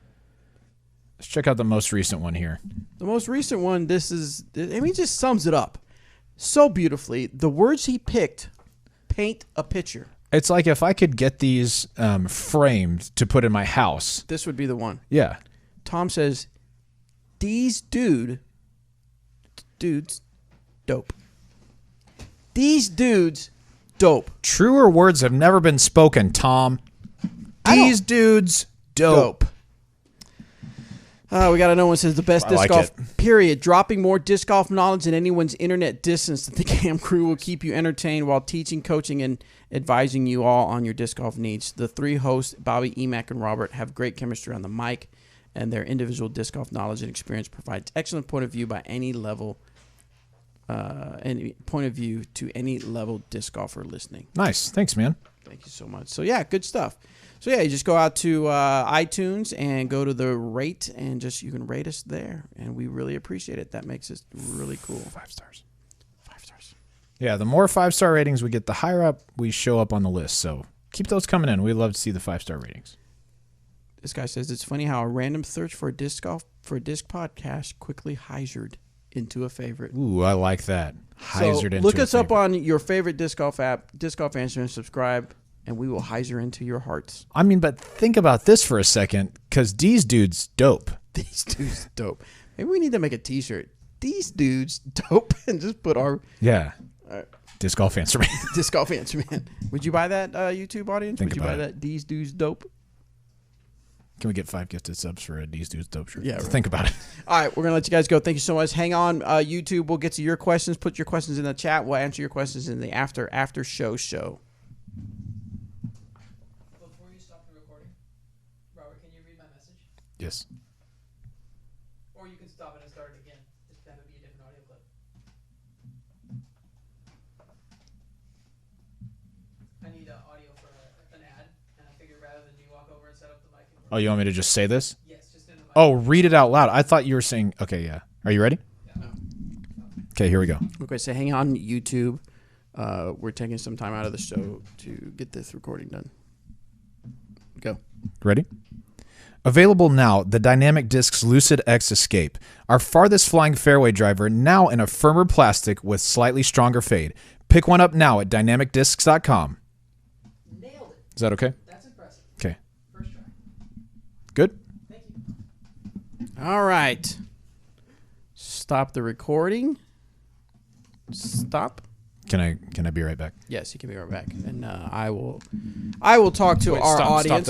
Let's check out the most recent one here. The most recent one, just sums it up so beautifully. The words he picked paint a picture. It's like if I could get these framed to put in my house. This would be the one. Yeah. Tom says, these dudes, dope. These dudes, dope. Truer words have never been spoken, Tom. These dudes, dope. We got another one that says the best disc golf, it. period. Dropping more disc golf knowledge than anyone's internet distance. The Cam crew will keep you entertained while teaching, coaching, and advising you all on your disc golf needs. The 3 hosts, Bobby, Emac, and Robert, have great chemistry on the mic, and their individual disc golf knowledge and experience provides excellent point of view by any level, to any level disc golfer listening. Nice. Thanks, man. Thank you so much. So, yeah, good stuff. So, yeah, you just go out to iTunes and go to the rate, and you can rate us there. And we really appreciate it. That makes us really cool. 5 stars. 5 stars. Yeah, the more 5-star ratings we get, the higher up we show up on the list. So keep those coming in. We'd love to see the 5-star ratings. This guy says it's funny how a random search for a disc podcast quickly hyzered into a favorite. Ooh, I like that. Hyzered into Look a us up favorite. on your favorite disc golf app, Disc Golf Answer, and subscribe, and we will hyzer into your hearts. I mean, but think about this for a second, because these dudes dope. These dudes dope. Maybe we need to make a T-shirt. These dudes dope, and just put our Disc Golf Answer Man. Disc Golf Answer Man. Would you buy that, YouTube audience? Think Would you about buy it. that? These dudes dope. Can we get 5 gifted subs for a These Dudes Dope shirt? Yeah, So right. think about it. All right, we're going to let you guys go. Thank you so much. Hang on, YouTube. We'll get to your questions. Put your questions in the chat. We'll answer your questions in the after show. Before you stop the recording, Robert, can you read my message? Yes. Or you can stop it and start it again. That would be a different audio clip. I need audio for an ad, and I figured rather than you walk over and set up the mic. Oh, you want me to just say this? Yes, just in the mic. Oh, read it out loud. I thought you were saying, okay, yeah. Are you ready? Yeah. Okay, here we go. Okay, so hang on, YouTube. We're taking some time out of the show to get this recording done. Go. Ready? Available now, the Dynamic Discs Lucid X Escape, our farthest flying fairway driver, now in a firmer plastic with slightly stronger fade. Pick one up now at dynamicdiscs.com. Nailed it. Is that okay? That's impressive. Okay. First try. Good? Thank you. All right. Stop the recording. Stop. Can I be right back? Yes, you can be right back, and I will talk to our audience.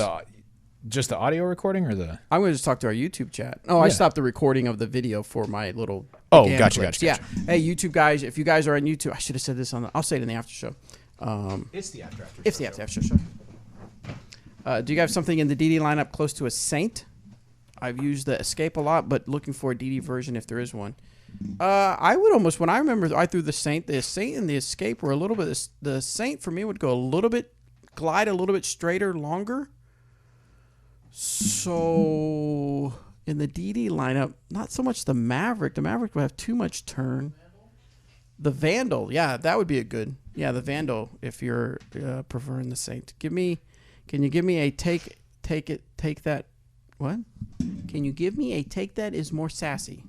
Just the audio recording or the? I'm going to just talk to our YouTube chat. Oh, I Yeah. stopped the recording of the video for my little. Oh, gam gotcha. clips. Gotcha. Yeah. Hey, YouTube guys, if you guys are on YouTube, I should have said this on. I'll say it in the after show. It's the after. It's the after show. Do you have something in the DD lineup close to a Saint? I've used the Escape a lot, but looking for a DD version if there is one. I would almost, when I remember I threw the Saint and the Escape were a little bit, the Saint for me would go a little bit, glide a little bit straighter, longer. So in the DD lineup, not so much the Maverick. The Maverick would have too much turn. The Vandal, yeah, that would be a good. Yeah, the Vandal if you're preferring the Saint. Can you give me a take that? What? Can you give me a take that is more sassy?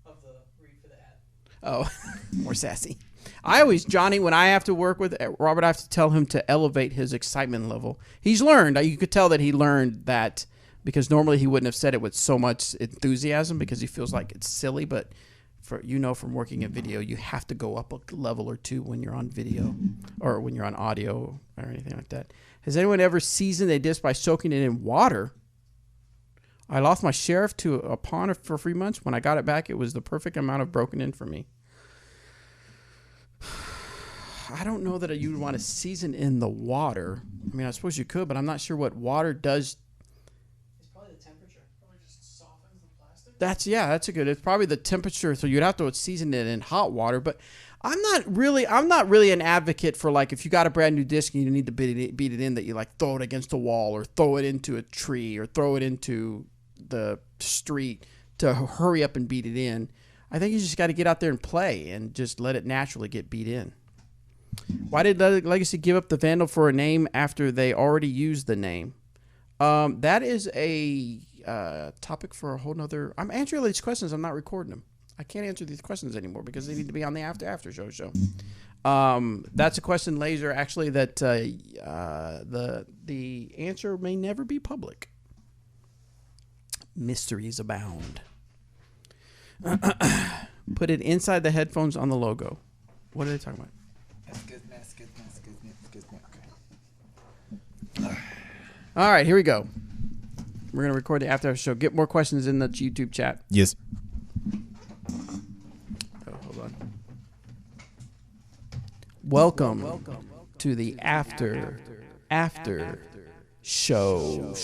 Of the read for the ad. Oh, more sassy. I always, Johnny, when I have to work with Robert, I have to tell him to elevate his excitement level. He's learned. You could tell that he learned that because normally he wouldn't have said it with so much enthusiasm because he feels like it's silly. But from working in video, you have to go up a level or two when you're on video or when you're on audio or anything like that. Has anyone ever seasoned a disc by soaking it in water? I lost my Sheriff to a pond for 3 months. When I got it back, it was the perfect amount of broken in for me. I don't know that you'd want to season in the water. I mean, I suppose you could, but I'm not sure what water does. It's probably the temperature. Probably just softens the plastic. That's a good. It's probably the temperature, so you'd have to season it in hot water. But I'm not really an advocate for like if you got a brand new disc and you need to beat it in that you like throw it against a wall or throw it into a tree or throw it into the street to hurry up and beat it in. I think you just got to get out there and play and just let it naturally get beat in. Why did Legacy give up the Vandal for a name after they already used the name? That is a topic for a whole nother. I'm answering all these questions. I'm not recording them. I can't answer these questions anymore because they need to be on the after show. That's a question, Laser. Actually, that the answer may never be public. Mysteries abound. Put it inside the headphones on the logo. What are they talking about? All right, here we go. We're going to record the after show. Get more questions in the YouTube chat. Yes. Oh, hold on. Welcome to the after show.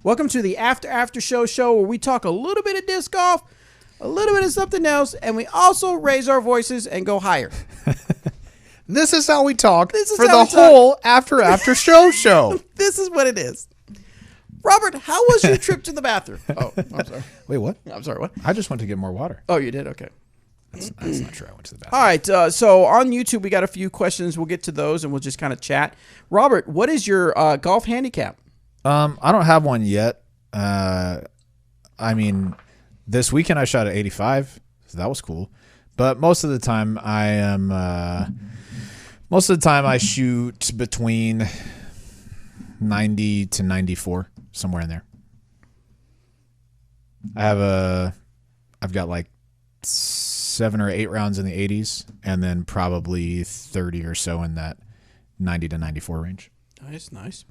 Welcome to the after show where we talk a little bit of disc golf, a little bit of something else, and we also raise our voices and go higher. This is how we talk for how the we talk. whole after show. This is what it is. Robert, how was your trip to the bathroom? Oh, I'm sorry. Wait, what? I'm sorry, what? I just went to get more water. Oh, you did? Okay. That's not true. I went to the bathroom. All right. So on YouTube, we got a few questions. We'll get to those, and we'll just kind of chat. Robert, what is your golf handicap? I don't have one yet. I mean, this weekend I shot at 85, so that was cool. But most of the time I shoot between 90 to 94, somewhere in there. I've got like 7 or 8 rounds in the 80s, and then probably 30 or so in that 90 to 94 range. Nice.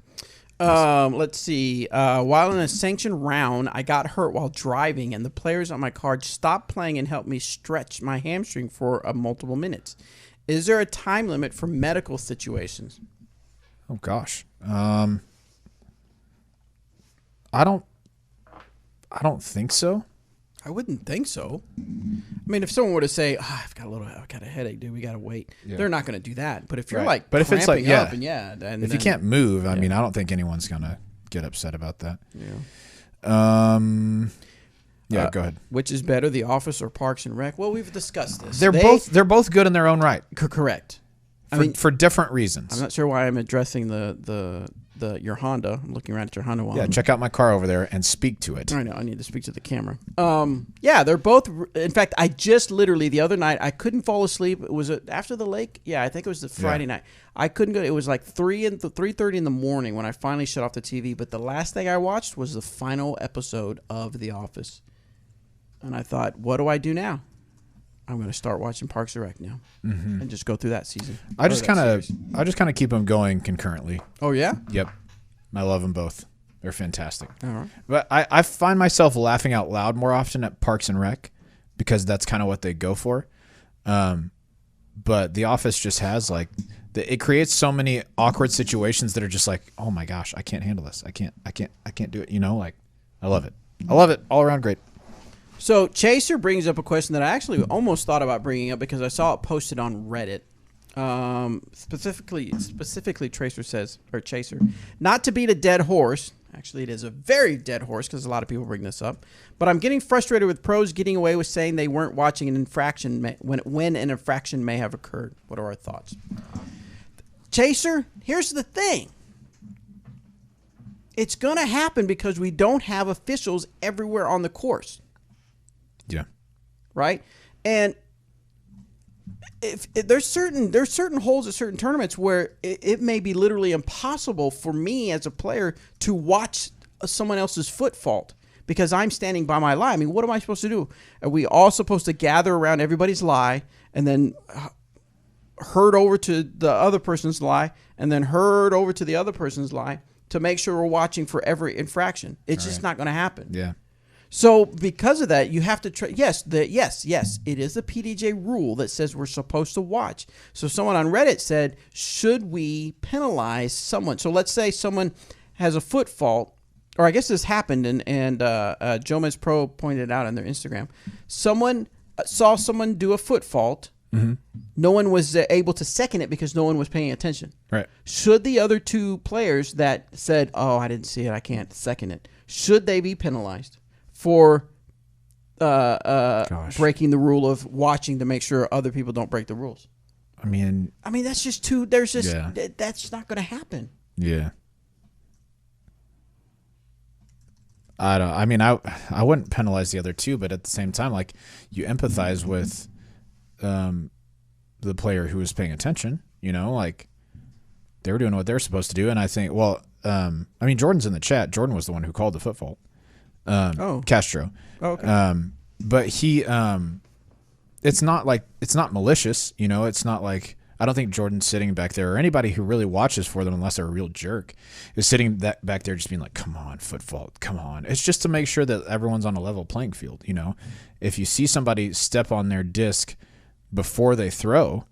Let's see. While in a sanctioned round, I got hurt while driving, and the players on my card stopped playing and helped me stretch my hamstring for multiple minutes. Is there a time limit for medical situations? Oh gosh. I don't think so. I wouldn't think so. I mean, if someone were to say, I've got a headache, dude, we got to wait. Yeah. They're not going to do that. But if you're right. But if it's like, up and if you can't move, I mean, I don't think anyone's going to get upset about that. Yeah. Go ahead. Which is better, The Office or Parks and Rec? Well, we've discussed this. They're both good in their own right. Correct. For different reasons. I'm not sure why I'm addressing your Honda. I'm looking around at your Honda. Check out my car over there and speak to it. I know. I need to speak to the camera. They're both. In fact, I just literally the other night I couldn't fall asleep. Was it after the lake? Yeah, I think it was the Friday night. I couldn't go. It was like 3:30 in the morning when I finally shut off the TV. But the last thing I watched was the final episode of The Office, and I thought, what do I do now? I'm going to start watching Parks and Rec now, and just go through that season. I just kind of keep them going concurrently. Oh yeah. Yep, I love them both. They're fantastic. All right. But I find myself laughing out loud more often at Parks and Rec because that's kind of what they go for. But The Office just has it creates so many awkward situations that are just like, oh my gosh, I can't handle this. I can't do it. You know, I love it. I love it. All around great. So Chaser brings up a question that I actually almost thought about bringing up because I saw it posted on Reddit. Specifically, Chaser, not to beat a dead horse. Actually, it is a very dead horse because a lot of people bring this up. But I'm getting frustrated with pros getting away with saying they weren't watching an infraction when an infraction may have occurred. What are our thoughts? Chaser, here's the thing. It's going to happen because we don't have officials everywhere on the course. Yeah. Right? And if there's certain holes at certain tournaments where it may be literally impossible for me as a player to watch someone else's foot fault because I'm standing by my lie. I mean, what am I supposed to do? Are we all supposed to gather around everybody's lie and then herd over to the other person's lie and then herd over to the other person's lie to make sure we're watching for every infraction? It's just not going to happen. Yeah. So because of that, you have to yes, it is the PDJ rule that says we're supposed to watch. So someone on Reddit said, should we penalize someone? So let's say someone has a foot fault, or I guess this happened, and Jomez Pro pointed out on their Instagram. Someone saw someone do a foot fault. Mm-hmm. No one was able to second it because no one was paying attention. Right. Should the other two players that said, oh, I didn't see it, I can't second it, should they be penalized for breaking the rule of watching to make sure other people don't break the rules? I mean, that's just too. There's just that's not going to happen. Yeah. I wouldn't penalize the other two, but at the same time, you empathize with the player who was paying attention. You know, they were doing what they're supposed to do, and I think, Jordan's in the chat. Jordan was the one who called the foot fault. Castro. Oh, okay. But he, it's not malicious, you know. It's not like, I don't think Jordan's sitting back there, or anybody who really watches for them, unless they're a real jerk, is sitting back there just being like, come on, foot fault, come on. It's just to make sure that everyone's on a level playing field, you know. If you see somebody step on their disc before they throw,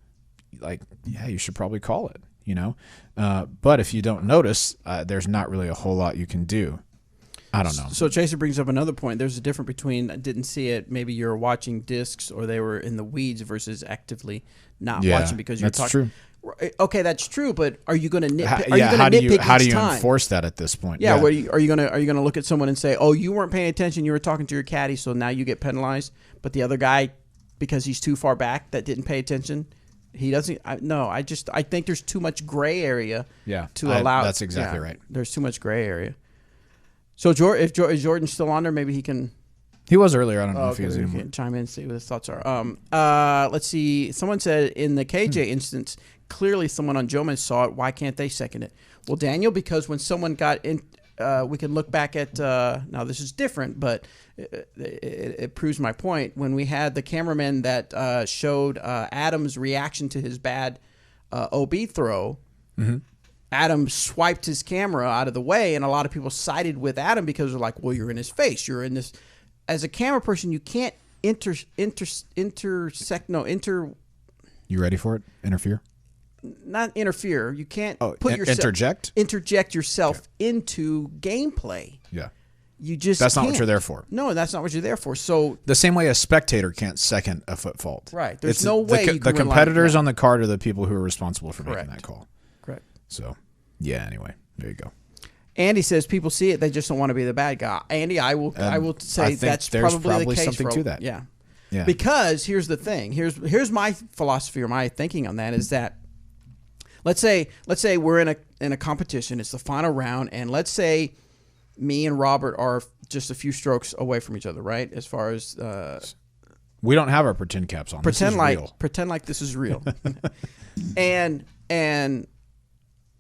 you should probably call it, you know. But if you don't notice, there's not really a whole lot you can do. I don't know. So Chaser brings up another point. There's a difference between didn't see it, maybe you're watching discs or they were in the weeds versus actively not watching because you're talking. That's true. Okay, that's true, but are you going to nitpick? How do you enforce that at this point? Yeah, are you going to look at someone and say, "Oh, you weren't paying attention, you were talking to your caddy, so now you get penalized," but the other guy because he's too far back that didn't pay attention. He doesn't. I think there's too much gray area. Yeah, to allow. That's exactly right. There's too much gray area. So is Jordan's still on there, maybe he can. He was earlier. I don't know if he was he anymore. can chime in and see what his thoughts are. Let's see. Someone said in the KJ instance, clearly someone on Joman saw it. Why can't they second it? Well, Daniel, because when someone got in, we can look back at. Now this is different, but it proves my point. When we had the cameraman that showed Adam's reaction to his bad OB throw. Mm-hmm. Adam swiped his camera out of the way, and a lot of people sided with Adam because they're like, well, you're in his face. You're in this. As a camera person, you can't intersect. You ready for it? Interfere? Not interfere. You can't interject yourself into gameplay. Yeah. You just That's not can't. what you're there for. No, that's not what you're there for. So the same way a spectator can't second a foot fault. Right. There's no way you can the competitors on the card are the people who are responsible for making that call. Correct. So, yeah. Anyway, there you go. Andy says people see it, they just don't want to be the bad guy. Andy, I will say that's probably the case. Something to that. Yeah. Yeah. Because here's the thing. Here's my philosophy or my thinking on that is that let's say we're in a competition, it's the final round, and let's say me and Robert are just a few strokes away from each other, right? As far as we don't have our pretend caps on. Pretend like this is real. and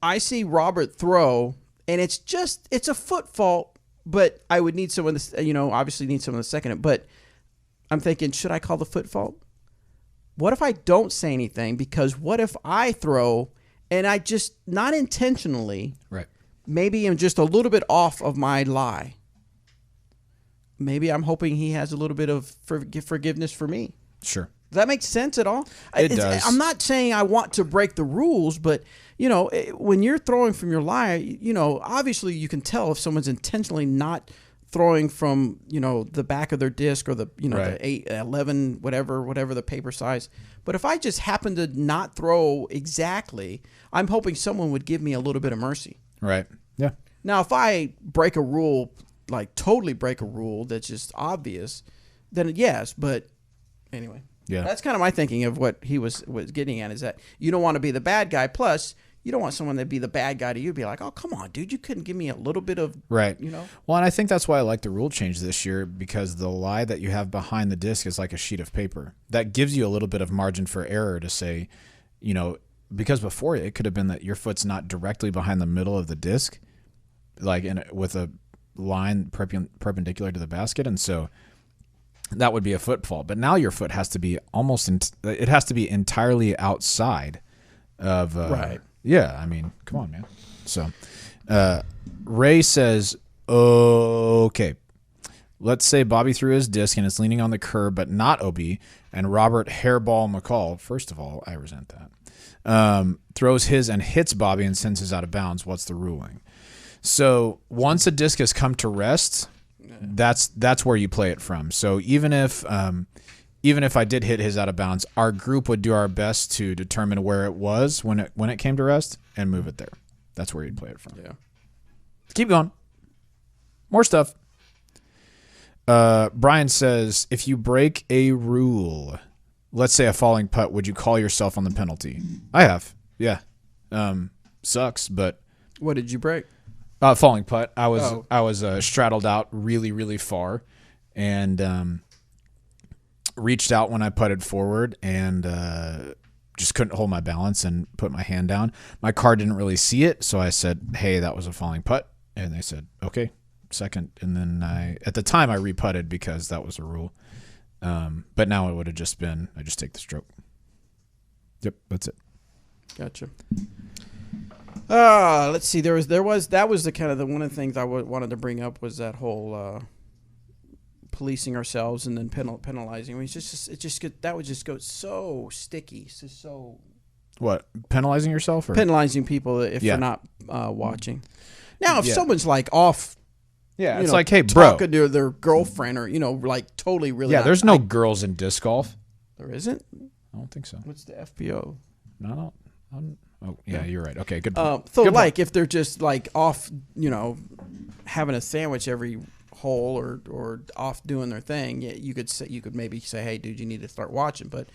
I see Robert throw, and it's a foot fault, but I would need someone to, obviously need someone to second it. But I'm thinking, should I call the foot fault? What if I don't say anything? Because what if I throw and I just not intentionally, right? Maybe I'm just a little bit off of my lie. Maybe I'm hoping he has a little bit of forgiveness for me. Sure. Does that make sense at all? It does. I'm not saying I want to break the rules, but, when you're throwing from your lie, obviously you can tell if someone's intentionally not throwing from, the back of their disc or the, right. the 8, 11, whatever the paper size. But if I just happen to not throw exactly, I'm hoping someone would give me a little bit of mercy. Right. Yeah. Now, if I break a rule, like totally break a rule that's just obvious, then yes. But anyway, yeah, that's kind of my thinking of what he was getting at is that you don't want to be the bad guy. Plus, you don't want someone to be the bad guy to you. Be like, oh, come on, dude, you couldn't give me a little bit of right. Well, and I think that's why I like the rule change this year because the lie that you have behind the disc is like a sheet of paper that gives you a little bit of margin for error to say, because before it could have been that your foot's not directly behind the middle of the disc, like with a line perpendicular to the basket, and so that would be a foot fault. But now your foot has to be it has to be entirely outside of right. Yeah, I mean, come on, man. So Ray says, okay, let's say Bobby threw his disc and it's leaning on the curb but not OB, and Robert Hairball McCall, first of all, I resent that, throws his and hits Bobby and sends his out of bounds. What's the ruling? So once a disc has come to rest, that's where you play it from. So even if I did hit his out of bounds, our group would do our best to determine where it was when it came to rest and move it there. That's where you'd play it from. Yeah. Keep going. More stuff. Brian says, if you break a rule, let's say a falling putt, would you call yourself on the penalty? I have. Yeah. Sucks, but what did you break? Falling putt. I was straddled out really, really far and reached out when I putted forward and just couldn't hold my balance and put my hand down. My car didn't really see it, so I said, hey, that was a falling putt. And they said, okay, second. And then at the time I reputted because that was a rule. But now it would have just been, I just take the stroke. Yep, that's it. Gotcha. Let's see. That was the kind of one of the things I wanted to bring up was that whole policing ourselves and then penalizing. I mean, that would just go so sticky. It's just so. What, penalizing yourself or penalizing people if they're not watching? Now, if someone's like off. Yeah, it's like, hey, bro, talking to their girlfriend or like totally really. Yeah, there's no girls in disc golf. There isn't. I don't think so. What's the FPO? No. Oh, yeah, you're right. Okay, good point. So, good point. If they're just like off, having a sandwich every hole or off doing their thing, yeah, you could maybe say, hey, dude, you need to start watching. But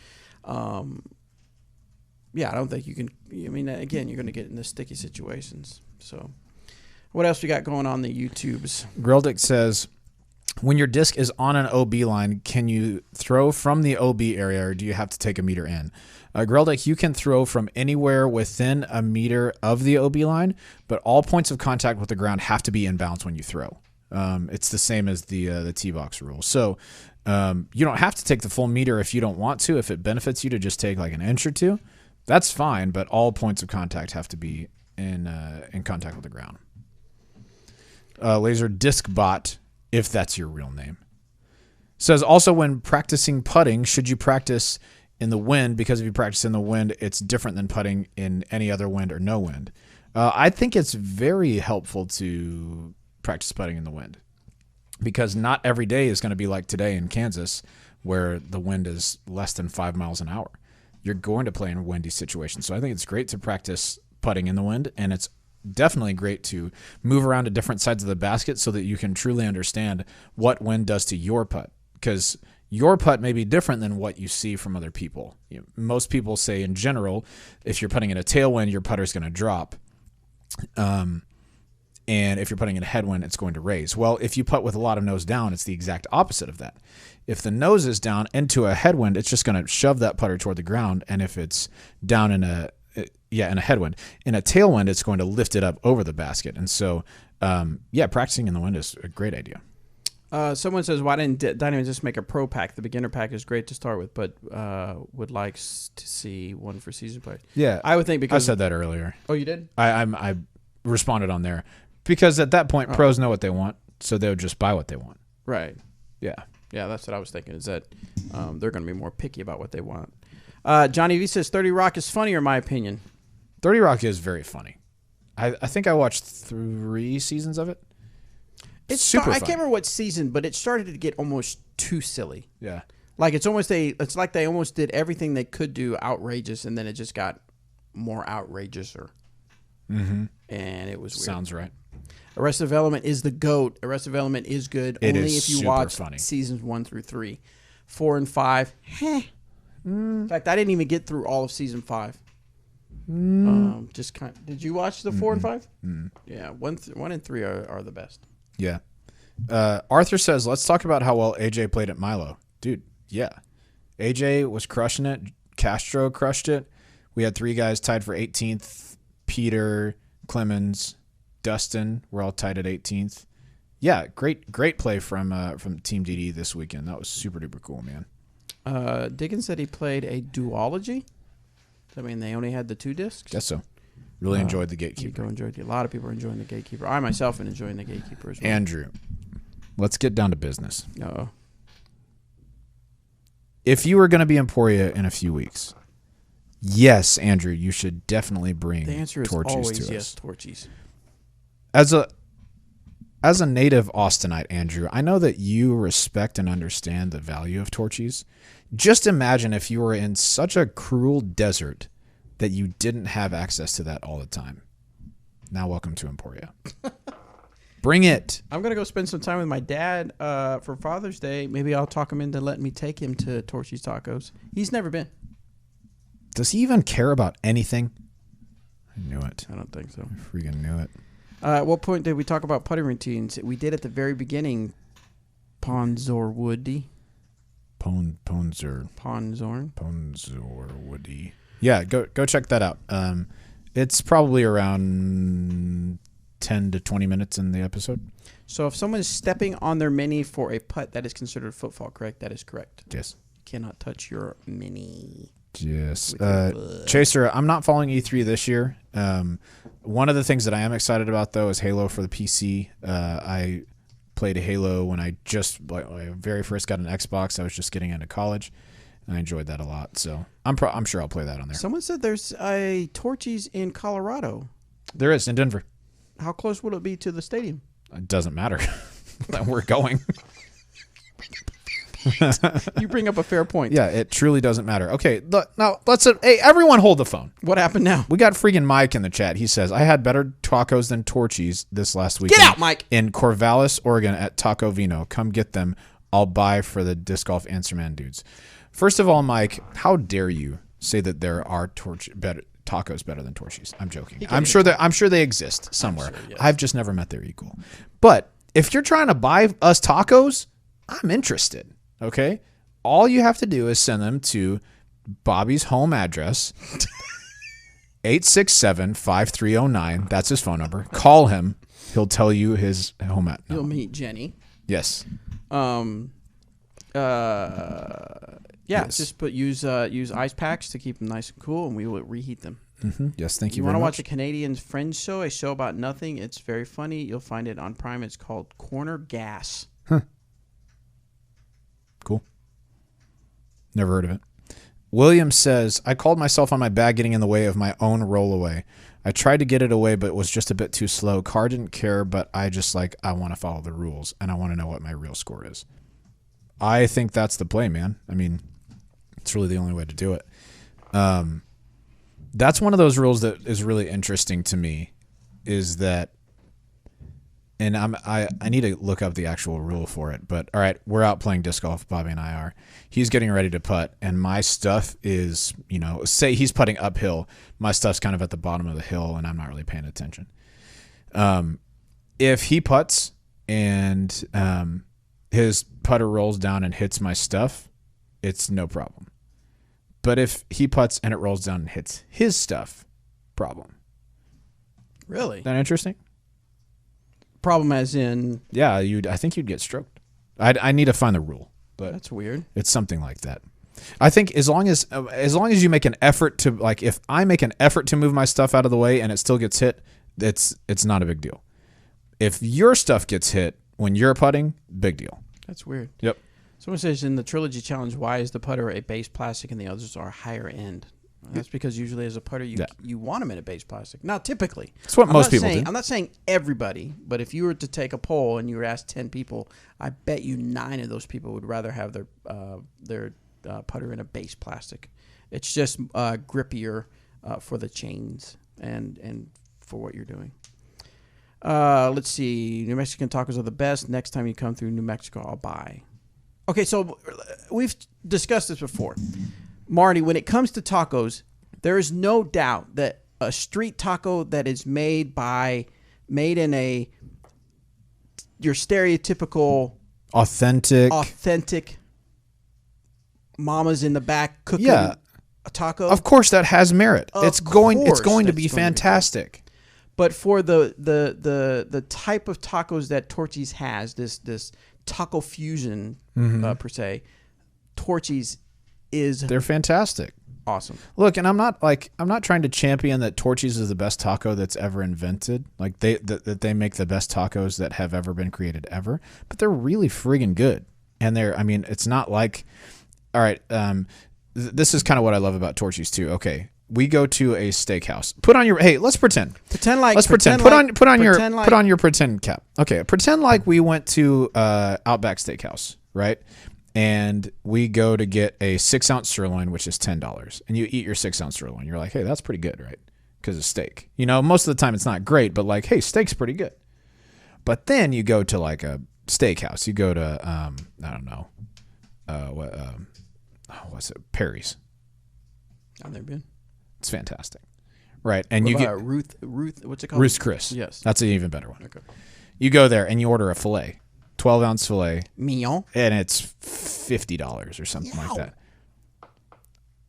yeah, I don't think you can. I mean, again, you're going to get into sticky situations. So, what else we got going on the YouTubes? Grildick says, when your disc is on an OB line, can you throw from the OB area, or do you have to take a meter in? Grildick, you can throw from anywhere within a meter of the OB line, but all points of contact with the ground have to be in bounds when you throw. It's the same as the T-box rule. So you don't have to take the full meter if you don't want to. If it benefits you to just take like an inch or two, that's fine, but all points of contact have to be in contact with the ground. Laser Disc Bot, if that's your real name, says also when practicing putting, should you practice in the wind? Because if you practice in the wind, it's different than putting in any other wind or no wind. I think it's very helpful to practice putting in the wind because not every day is going to be like today in Kansas where the wind is less than 5 miles an hour. You're going to play in windy situations. So I think it's great to practice putting in the wind, and it's definitely great to move around to different sides of the basket so that you can truly understand what wind does to your putt, because your putt may be different than what you see from other people. Most people say in general, if you're putting in a tailwind, your putter's going to drop. And if you're putting in a headwind, it's going to raise. Well, if you putt with a lot of nose down, it's the exact opposite of that. If the nose is down into a headwind, it's just going to shove that putter toward the ground. And if it's down in a headwind, in a tailwind, it's going to lift it up over the basket. And so, practicing in the wind is a great idea. Someone says, why didn't Dynamo just make a pro pack? The beginner pack is great to start with, but would like to see one for season players. Yeah, I would think because I said that earlier. Oh, you did? I responded on there because at that point, pros know what they want, so they'll just buy what they want. Right. Yeah. Yeah, that's what I was thinking, is that they're going to be more picky about what they want. Johnny V says 30 Rock is funnier, in my opinion. 30 Rock is very funny. I think I watched 3 seasons of it. It's super I fun. can't remember what season, but it started to get almost too silly. Yeah. Like it's like they almost did everything they could do outrageous, and then it just got more outrageouser. Mm-hmm. And it was weird. Sounds right. Arrested Development is the GOAT. Arrested Development is good only if you watch seasons 1 through 3. 4 and 5, In fact, I didn't even get through all of season 5. Just kind of, did you watch the 4 and 5? Yeah, 1 and 3 are the best. Yeah. Arthur says, let's talk about how well AJ played at Milo. Dude, yeah. AJ was crushing it. Castro crushed it. We had 3 guys tied for 18th. Peter, Clemens, Dustin were all tied at 18th. Yeah, great play from Team DD this weekend. That was super duper cool, man. Diggins said he played a duology. I mean, they only had the 2 discs. Guess so. Really enjoyed the Gatekeeper. A lot of people are enjoying the Gatekeeper. I myself am enjoying the Gatekeeper as well. Andrew, let's get down to business. Uh-oh. If you were going to be Emporia in a few weeks, yes, Andrew, you should definitely bring the answer is Torchies always to yes, us. Torchies. As a native Austinite, Andrew, I know that you respect and understand the value of Torchies. Just imagine if you were in such a cruel desert that you didn't have access to that all the time. Now, welcome to Emporia. Bring it. I'm going to go spend some time with my dad for Father's Day. Maybe I'll talk him into letting me take him to Torchy's Tacos. He's never been. Does he even care about anything? I knew it. I don't think so. I freaking knew it. At what point did we talk about putting routines? We did at the very beginning. Ponzorwoody. Ponzorwoody. Yeah, go check that out. It's probably around 10 to 20 minutes in the episode. So if someone is stepping on their mini for a putt, that is considered footfall, correct? That is correct. Yes. You cannot touch your mini. Yes. Chaser, I'm not following E3 this year. One of the things that I am excited about, though, is Halo for the PC. I played Halo when I very first got an Xbox. I was just getting into college, and I enjoyed that a lot. So I'm sure I'll play that on there. Someone said there's a Torchies in Colorado. There is, in Denver. How close would it be to the stadium? It doesn't matter. We're going. You bring up a fair point. Yeah, it truly doesn't matter. Okay, now hey, everyone hold the phone. What happened now? We got freaking Mike in the chat. He says, I had better tacos than Torchy's this last weekend. Get out, Mike! In Corvallis, Oregon at Taco Vino. Come get them. I'll buy for the Disc Golf Answer Man dudes. First of all, Mike, how dare you say that there are tacos better than Torchy's? I'm joking. I'm sure they exist somewhere. Sure, yes. I've just never met their equal. But if you're trying to buy us tacos, I'm interested. Okay? All you have to do is send them to Bobby's home address, 867-5309. That's his phone number. Call him. He'll tell you his home address. You'll meet Jenny. Yes. Yes. Just use ice packs to keep them nice and cool, and we will reheat them. Mm-hmm. Yes, thank you You very want to much. watch a Canadian Friends show, a show about nothing? It's very funny. You'll find it on Prime. It's called Corner Gas. Cool. Never heard of it. William says, I called myself on my bag getting in the way of my own rollaway. I tried to get it away, but it was just a bit too slow. Car didn't care, but I want to follow the rules, and I want to know what my real score is. I think that's the play, man. I mean, it's really the only way to do it. That's one of those rules that is really interesting to me, is that, and I need to look up the actual rule for it, but all right, we're out playing disc golf, Bobby and I are. He's getting ready to putt, and my stuff is, say he's putting uphill, my stuff's kind of at the bottom of the hill, and I'm not really paying attention. If he putts and his putter rolls down and hits my stuff, it's no problem. But if he putts and it rolls down and hits his stuff, problem. Really? Is that interesting? Problem as in? Yeah, I think you'd get stroked. I need to find the rule, but That's weird. it's something like that. I think as long as you make an effort to, like, if I make an effort to move my stuff out of the way and it still gets hit, it's not a big deal. If your stuff gets hit when you're putting, big deal. That's weird. Yep. Someone says in the Trilogy Challenge, why is the putter a base plastic and the others are higher end? That's because usually as a putter, you want them in a base plastic. Not typically. That's what most people do. I'm not saying everybody, but if you were to take a poll and you were asked 10 people, I bet you 9 of those people would rather have their putter in a base plastic. It's just grippier for the chains and for what you're doing. Let's see. New Mexican tacos are the best. Next time you come through New Mexico, I'll buy. Okay, so we've discussed this before. Marty, when it comes to tacos, there is no doubt that a street taco that is made in your stereotypical authentic mama's in the back cooking a taco. Of course that has merit. It's going to be fantastic. But for the type of tacos that Torchy's has, this taco fusion per se, Torchy's they're fantastic. Awesome. Look, and I'm not trying to champion that Torchy's is the best taco that's ever invented. Like that they make the best tacos that have ever been created ever, but they're really friggin' good. And it's not like, all right, this is kind of what I love about Torchy's too. Okay. We go to a steakhouse. Let's pretend. Put on your pretend cap. Okay. Pretend like we went to Outback Steakhouse, right? And we go to get a 6-ounce sirloin, which is $10. And you eat your 6-ounce sirloin. You're like, hey, that's pretty good, right? Because it's steak. Most of the time it's not great, but like, hey, steak's pretty good. But then you go to like a steakhouse. You go to, I don't know, what's it? Perry's. I've never been. It's fantastic. Right. And what you get Ruth, what's it called? Ruth's Chris. Yes. That's an even better one. Okay. You go there and you order a filet, 12-ounce filet. Mignon. And it's $50 or something like that.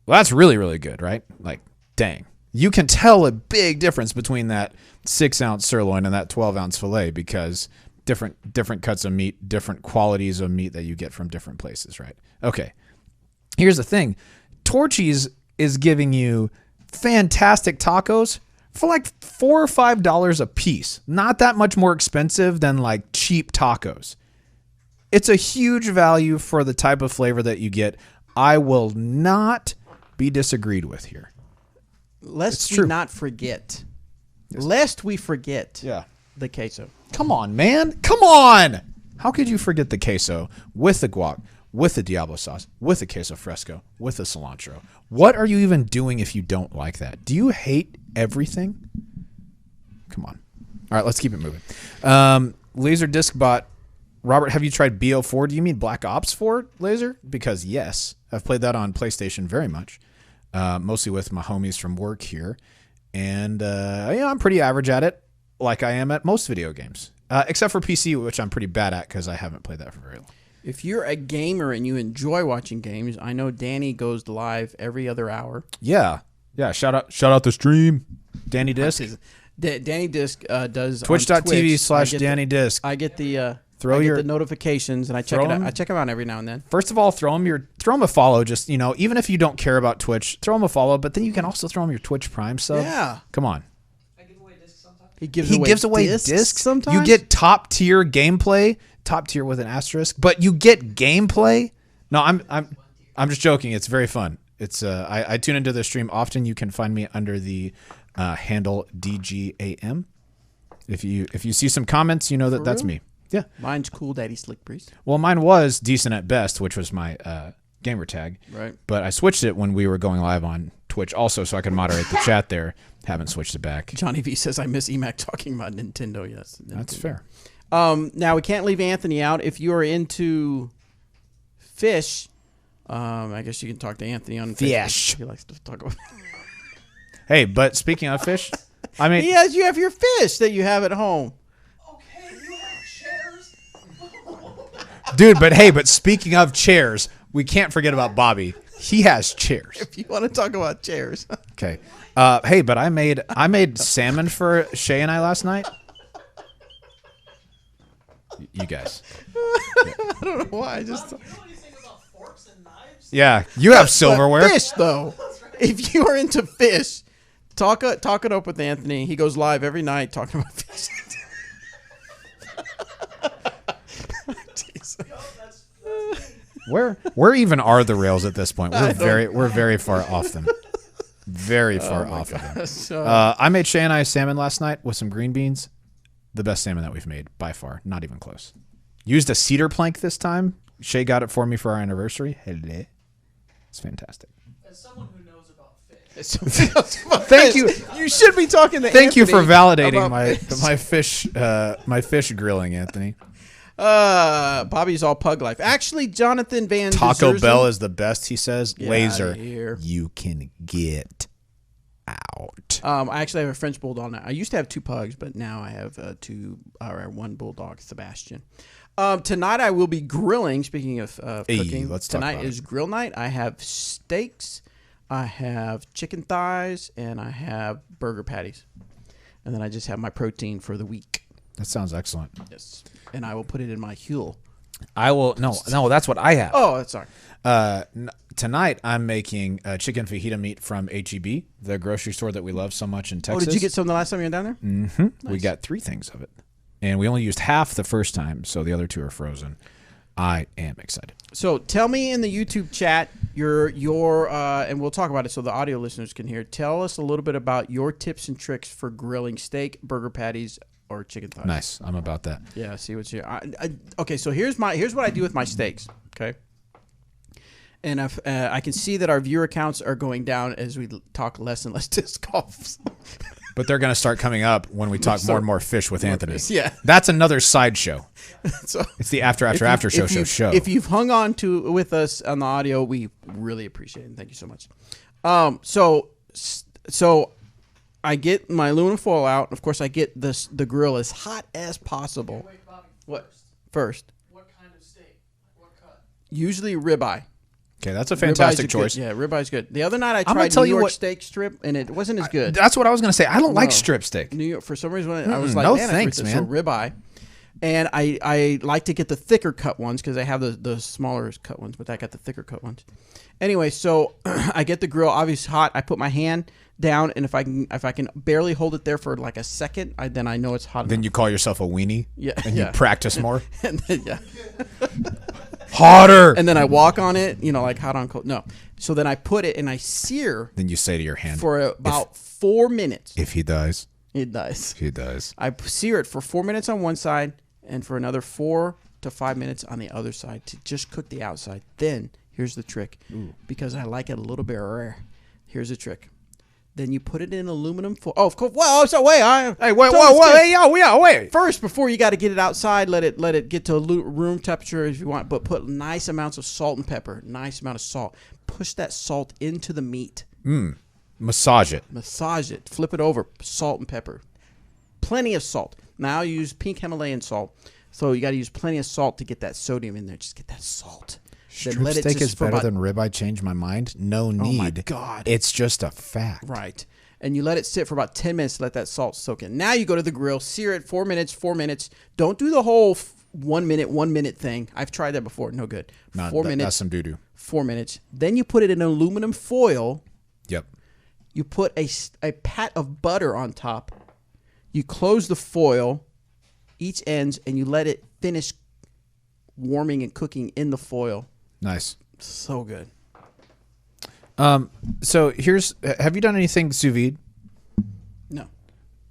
Well, that's really, really good, right? Like, dang. You can tell a big difference between that 6-ounce sirloin and that 12-ounce filet because different cuts of meat, different qualities of meat that you get from different places, right? Okay. Here's the thing. Torchy's is giving you fantastic tacos for like $4 or $5 a piece. Not that much more expensive than like cheap tacos. It's a huge value for the type of flavor that you get. I will not be disagreed with here. Lest we not forget. Yes. Lest we forget the queso. Come on, man. Come on. How could you forget the queso with the guac, with the Diablo sauce, with the queso fresco, with the cilantro. What are you even doing if you don't like that? Do you hate everything? Come on. All right, let's keep it moving. Laser Disc Bot. Robert, have you tried BO4? Do you mean Black Ops 4, Laser? Because yes, I've played that on PlayStation very much, mostly with my homies from work here. And I'm pretty average at it, like I am at most video games, except for PC, which I'm pretty bad at because I haven't played that for very long. If you're a gamer and you enjoy watching games, I know Danny goes live every other hour. Yeah. Shout out the stream, Danny Disc. Danny Disc does Twitch.tv/Danny Disc. I get the the notifications and I check it out. I check them out every now and then. First of all, throw him a follow. Just even if you don't care about Twitch, throw him a follow. But then you can also throw him your Twitch Prime sub. Yeah, come on. I give away discs sometimes. He gives away discs sometimes. You get top tier gameplay, top tier with an asterisk, but you get gameplay. No, I'm just joking. It's very fun. It's I tune into the stream often. You can find me under the handle DGAM. If you see some comments, you know that's me. Yeah. Mine's Cool Daddy Slick Breeze. Well, mine was Decent at Best, which was my gamer tag. Right. But I switched it when we were going live on Twitch also so I could moderate the chat there. Haven't switched it back. Johnny V says, I miss EMAC talking about Nintendo. Yes. Nintendo. That's fair. Now, we can't leave Anthony out. If you are into fish, I guess you can talk to Anthony on fish. He likes to talk about Hey, but speaking of fish, I mean... you have your fish that you have at home. Okay, you have chairs? Dude, but speaking of chairs, we can't forget about Bobby. He has chairs. If you want to talk about chairs. Okay. Hey, but I made salmon for Shay and I last night. You guys. I don't know why. I just... You know anything about forks and knives? Yeah, you have silverware. But fish, though. If you are into fish, talk it up with Anthony. He goes live every night talking about fish. Where even are the rails at this point? We're very far off them. Very far off of them. So, I made Shay and I salmon last night with some green beans. The best salmon that we've made by far. Not even close. Used a cedar plank this time. Shay got it for me for our anniversary. Hello. It's fantastic. As someone who knows about fish. Thank you. You should be talking to Thank you for Anthony validating about my fish grilling, Anthony. Bobby's all pug life. Actually, Jonathan Van Taco Deserzen, Bell is the best, he says. Get Laser, outta here. you can get out. I actually have a French bulldog now. I used to have 2 pugs, but now I have 1 bulldog, Sebastian. Tonight I will be grilling. Speaking of cooking, let's talk tonight about is grill night. I have steaks, I have chicken thighs, and I have burger patties. And then I just have my protein for the week. That sounds excellent. Yes. And I will put it in my Huel. I will. No, that's what I have. Oh, sorry. Tonight I'm making chicken fajita meat from HEB, the grocery store that we love so much in Texas. Oh, did you get some the last time you were down there? Mm-hmm. Nice. We got 3 things of it. And we only used half the first time, so the other 2 are frozen. I am excited. So tell me in the YouTube chat your and we'll talk about it so the audio listeners can hear. Tell us a little bit about your tips and tricks for grilling steak, burger patties, or chicken thighs. Nice. I'm about that. Yeah, see what's here. Okay, so here's what I do with my steaks. Okay. And I can see that our viewer counts are going down as we talk less and less disc golf. But they're going to start coming up when we talk more and more fish with Anthony. Yeah. That's another sideshow. So It's the after show. If you've hung on with us on the audio, we really appreciate it. And thank you so much. So I get my aluminum foil out. Of course, I get the grill as hot as possible. Wait, Bobby. What? First. What kind of steak? What cut? Usually ribeye. Okay, that's a fantastic choice. Yeah, ribeye's good. The other night I gonna tried tell New you York what- steak strip, and it wasn't as good. That's what I was going to say. I don't like No. strip steak. New York, for some reason, I was like, no man, thanks, I man. So ribeye. And I like to get the thicker cut ones because I have the smaller cut ones, but I got the thicker cut ones. Anyway, so I get the grill obviously hot. I put my hand down, and if I can barely hold it there for like a second, then I know it's hot. Then you call yourself a weenie? Yeah, And yeah. you practice more? and then, yeah. Hotter! And then I walk on it, like hot on cold. No. So then I put it and I sear Then you say to your hand, for about 4 minutes. if he dies, It dies. he dies. I sear it for 4 minutes on one side and for another 4 to 5 minutes on the other side to just cook the outside. Then here's the trick, because I like it a little bit rare. Here's the trick. Then you put it in aluminum foil. Oh, of course. Well, so wait. Wait. First, before you got to get it outside, let it get to room temperature if you want. But put nice amounts of salt and pepper. Nice amount of salt. Push that salt into the meat. Massage it. Massage it. Flip it over. Salt and pepper. Plenty of salt. Now use pink Himalayan salt. So you got to use plenty of salt to get that sodium in there. Just get that salt. Strip steak is better than ribeye. Change my mind. No need. Oh my God. It's just a fact. Right. And you let it sit for about 10 minutes to let that salt soak in. Now you go to the grill, sear it 4 minutes. Don't do the whole 1 minute thing. I've tried that before. No good. 4 minutes. That's some doo-doo. 4 minutes. Then you put it in aluminum foil. Yep. You put a pat of butter on top. You close the foil, each ends, and you let it finish warming and cooking in the foil. Nice. So good. So have you done anything sous vide? No.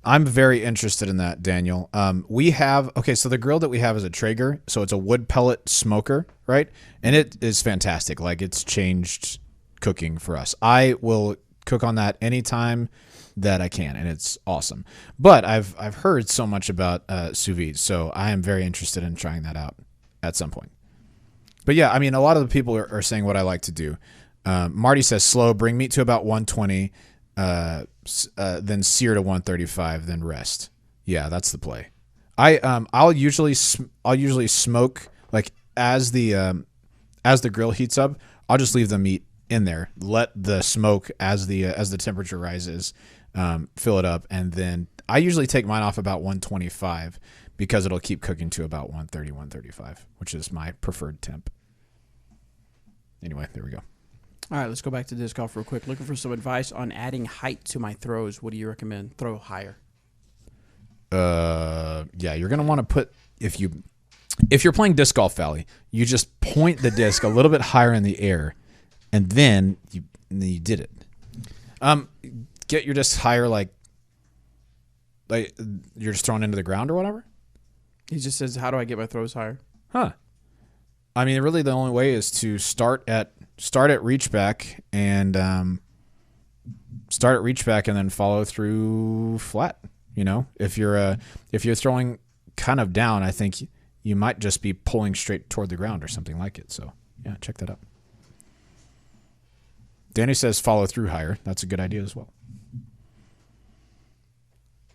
I'm very interested in that, Daniel. So the grill that we have is a Traeger, so it's a wood pellet smoker, right? And it is fantastic. Like, it's changed cooking for us. I will cook on that anytime that I can, and it's awesome. But I've heard so much about sous vide, so I am very interested in trying that out at some point. But yeah, I mean, a lot of the people are saying what I like to do. Marty says slow, bring meat to about 120, then sear to 135, then rest. Yeah, that's the play. I'll usually smoke, like, as the grill heats up. I'll just leave the meat in there, let the smoke as the temperature rises, fill it up, and then I usually take mine off about 125 because it'll keep cooking to about 130, 135, which is my preferred temp. Anyway, there we go. All right, let's go back to disc golf real quick. Looking for some advice on adding height to my throws. What do you recommend? Throw higher. Yeah, you're gonna want to put if you're playing disc golf, Valley, you just point the disc a little bit higher in the air, and then you did it. Get your disc higher, like you're just throwing into the ground or whatever. He just says, "How do I get my throws higher?" Huh. I mean, really, the only way is to start at reach back and then follow through flat. You know, if you're throwing kind of down, I think you might just be pulling straight toward the ground or something like it. So yeah, check that out. Danny says follow through higher. That's a good idea as well.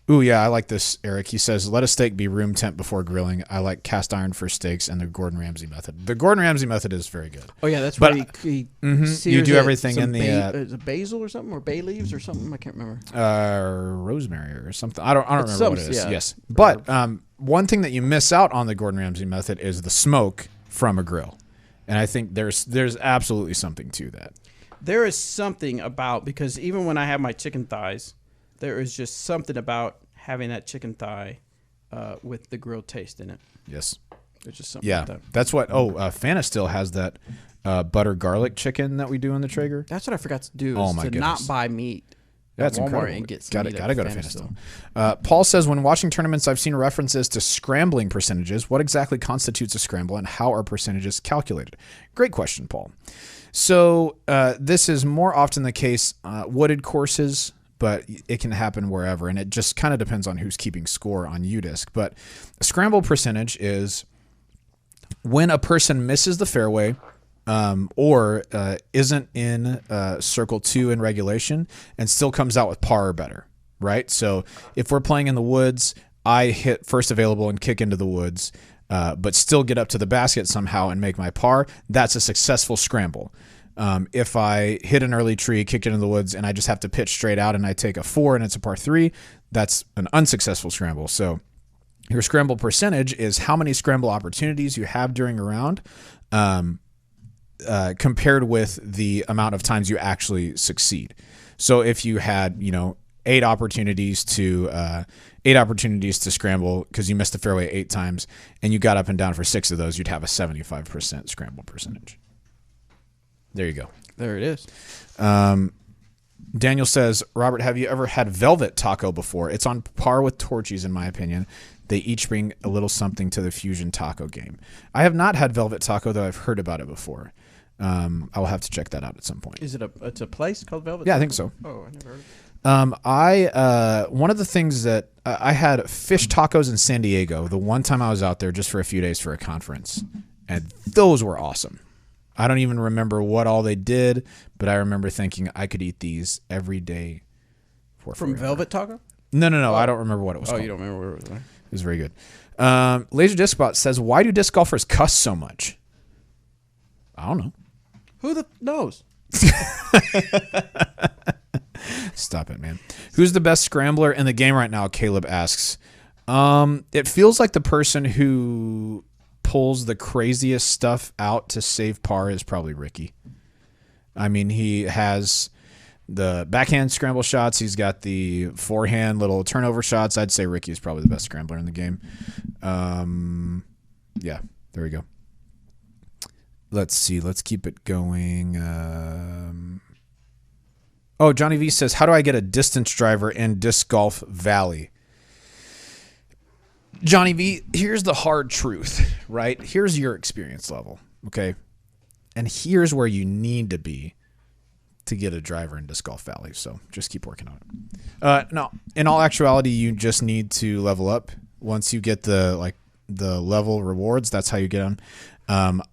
Ooh, yeah, I like this, Eric. He says, let a steak be room temp before grilling. I like cast iron for steaks and the Gordon Ramsay method. The Gordon Ramsay method is very good. Oh, yeah, that's where he you do everything in the... is it basil or something, or bay leaves or something? I can't remember. Rosemary or something. I don't remember what it is. Yeah. Yes. But one thing that you miss out on the Gordon Ramsay method is the smoke from a grill. And I think there's absolutely something to that. There is something about, because even when I have my chicken thighs, there is just something about having that chicken thigh with the grilled taste in it. Yes. There's just something about that. That's what, Fana still has that butter garlic chicken that we do in the Traeger. That's what I forgot to do, is to not buy meat That's at Walmart incredible. And get Gotta go to Fana Fana. Paul says, when watching tournaments, I've seen references to scrambling percentages. What exactly constitutes a scramble, and how are percentages calculated? Great question, Paul. So this is more often the case wooded courses, but it can happen wherever, and it just kind of depends on who's keeping score on UDisc. But a scramble percentage is when a person misses the fairway or isn't in circle 2 in regulation and still comes out with par or better, right? So if we're playing in the woods, I hit first available and kick into the woods, but still get up to the basket somehow and make my par, that's a successful scramble. If I hit an early tree, kick into the woods, and I just have to pitch straight out and I take a 4 and it's a par 3, that's an unsuccessful scramble. So your scramble percentage is how many scramble opportunities you have during a round compared with the amount of times you actually succeed. So if you had, 8 opportunities to scramble because you missed the fairway 8 times and you got up and down for 6 of those, you'd have a 75% scramble percentage. There you go. There it is. Daniel says, Robert, have you ever had velvet taco before? It's on par with Torchy's, in my opinion. They each bring a little something to the fusion taco game. I have not had Velvet Taco, though I've heard about it before. I will have to check that out at some point. Is it it's a place called Velvet? Yeah, Taco? I think so. Oh, I never heard of it. One of the things that I had fish tacos in San Diego the one time I was out there just for a few days for a conference, and those were awesome. I don't even remember what all they did, but I remember thinking I could eat these every day for From forever. Velvet Taco? No. I don't remember what it was called. You don't remember where it was? Right? It was very good. Laser Disc Bot says, why do disc golfers cuss so much? I don't know. Who the knows? Stop it, man. Who's the best scrambler in the game right now? Caleb asks. It feels like the person who pulls the craziest stuff out to save par is probably Ricky. I mean, he has the backhand scramble shots. He's got the forehand little turnover shots. I'd say Ricky is probably the best scrambler in the game. Yeah, there we go. Let's see. Let's keep it going. Johnny V says, how do I get a distance driver in Disc Golf Valley? Johnny V, here's the hard truth, right? Here's your experience level, okay? And here's where you need to be to get a driver in Disc Golf Valley. So just keep working on it. No, in all actuality, you just need to level up. Once you get the level rewards, that's how you get them.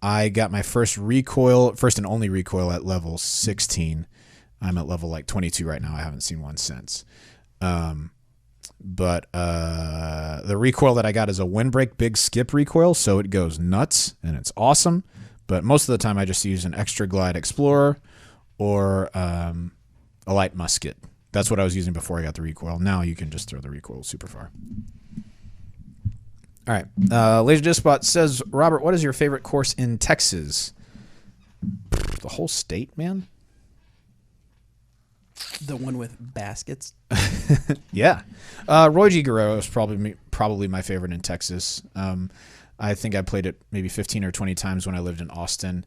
I got my first and only recoil at level 16. I'm at level 22 right now. I haven't seen one since. But the recoil that I got is a windbreak big skip recoil, so it goes nuts and it's awesome. But most of the time I just use an Extra Glide Explorer or a light musket. That's what I was using before I got the recoil. Now you can just throw the recoil super far. All right. Laser Disc Bot says, Robert, what is your favorite course in Texas? The whole state, man. The one with baskets. Yeah. Roy G. Guerrero is probably my favorite in Texas. I think I played it maybe 15 or 20 times when I lived in Austin,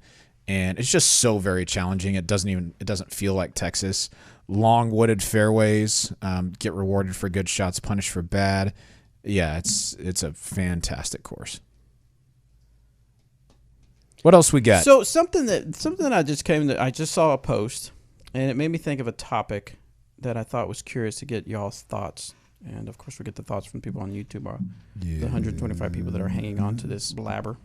and it's just so very challenging. It doesn't feel like Texas. Long wooded fairways, get rewarded for good shots, punished for bad. Yeah, it's a fantastic course. What else we got? So something that I just saw a post, and it made me think of a topic that I thought was curious to get y'all's thoughts. And of course, we get the thoughts from people on YouTube, the 125 people that are hanging on to this blabber.